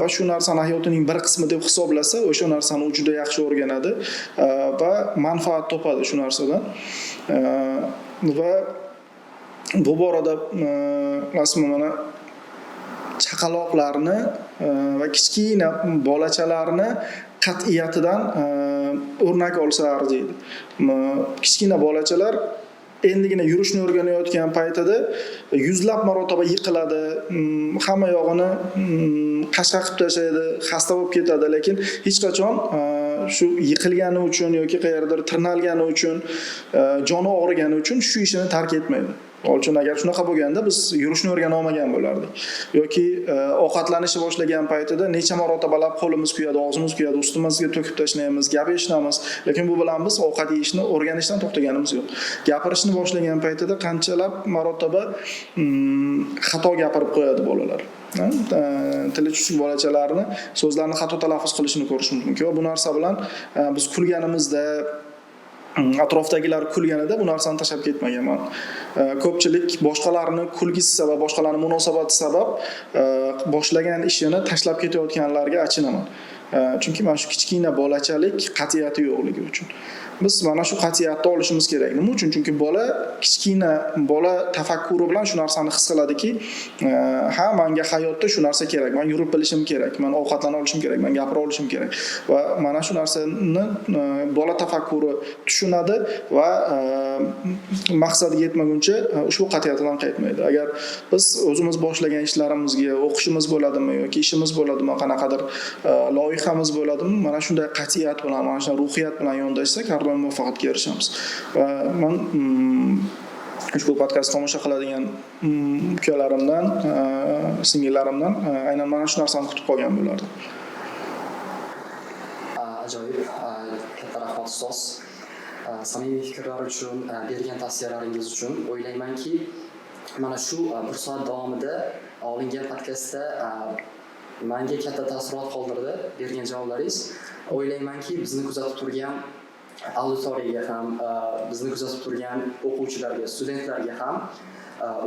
va shu narsani hayotining bir qismi deb hisoblasa, o'sha narsani u juda yaxshi o'rganadi va manfaat topadi shu narsadan. Va bu borada rasman mana chaqaloqlarni va kichkina bolachalarni qat'iyatidan o'rnak olsa arziydi. Kichkina bolachalar endigina yurishni o'rganayotgan paytida yuzlab marotaba yiqiladi, hamma yog'ini qashqa qilib tashlaydi, xasta bo'lib ketadi, lekin hech qachon shu yiqilgani uchun yoki qayerdir tirnalgani uchun, joni og'rigani uchun shu ishini tark etmaydi. Olchun agar shunaqa bo'lganda biz yurishni o'rgana olmagan bo'lardik. Yoki ovqatlanishni boshlagan paytida necha marotabalab qo'limiz kuyadi, og'zimiz kuyadi, ustimizga to'kib tashlaymiz, gap eshitamiz, lekin bu bilan biz ovqat yeyishni o'rganishdan to'xtaganimiz yo'q. Gapirishni boshlagan paytida qanchalab marotaba xato gapirib qo'yadi bolalar. Tili chuchuk bolachalarni so'zlarni xato talaffuz qilishini ko'rish mumkin. Va bu narsa bilan biz kulganimizda atrofdagilar kulganida bu narsani tashlab ketmaganman. Ko'pchilik boshqalarni kulgisi sabab, boshqalarning munosabati sabab boshlagan ishini tashlab ketayotganlarga achinaman. Chunki mana shu kichkina bolachalik qat'iyati yo'qligi uchun. Biz mana shu qat'iyatni olishimiz kerak. Nima uchun? Chunki bola tafakkuri bilan shu narsani his qiladiki, ha, menga hayotda shu narsa kerak, men yurib bilishim kerak, men ovqatlana olishim kerak, men gapira olishim kerak. Va mana shu narsani bola tafakkuri tushunadi va maqsadiga yetmaguncha ushbu qat'iyatidan qaytmaydi. Agar biz o'zimiz boshlagan ishlarimizga o'qishimiz bo'ladimi yoki ishimiz bo'ladimi, qanaqadir loyihamiz bo'ladimi, mana shunday qat'iyat bilan, mana shunday ruhiyat bilan yondashsak, har doim muvaffaqiyatga erishamiz. Va men ushbu podkastni tomosha qiladigan ukalarimdan, singillarimdan aynan mana shu narsani kutib qolgan bo'lardim. Ajoyib, katta rahmat ustoz. Samimiy fikrlar uchun, bergan tavsiyalaringiz uchun. O'ylaymanki, mana shu 1 soat davomida olingan podkastda menga katta taassurot qoldirdi bergan javoblaringiz. O'ylaymanki, bizni kuzatib turgan auditoriyaga ham, bizni kuzatib turgan o'quvchilarga, studentlarga ham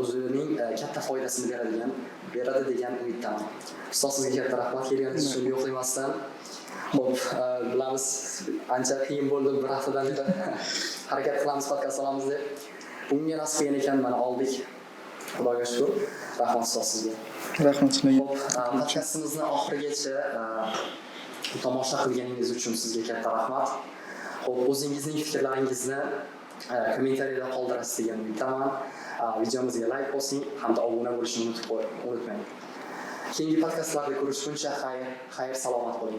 o'zining katta foydasini beradi degan umiddaman. Ustoz, sizga katta rahmat kelganingiz uchun yo'qlamasdan. Xo'p, bilamiz, ancha qiyin bo'ldi, bir haftadan beri harakat qilamiz, podkast olamiz deb. Bunga nasib qilgan ekan, mana oldik. Xudoga shukr. Rahmat ustoz sizga. Rahmat sizlarga. Xo'p, podkastimizni oxirigacha tomosha qilganingiz uchun sizga katta rahmat. Xo'p, o'zingizning fikrlaringizni kommentariyada qoldirasiz degan umiddaman. Videomizga like bosing hamda obuna bo'lishni unutmang. Keyingi podkastlarda ko'rishguncha xayr, salomat bo'ling.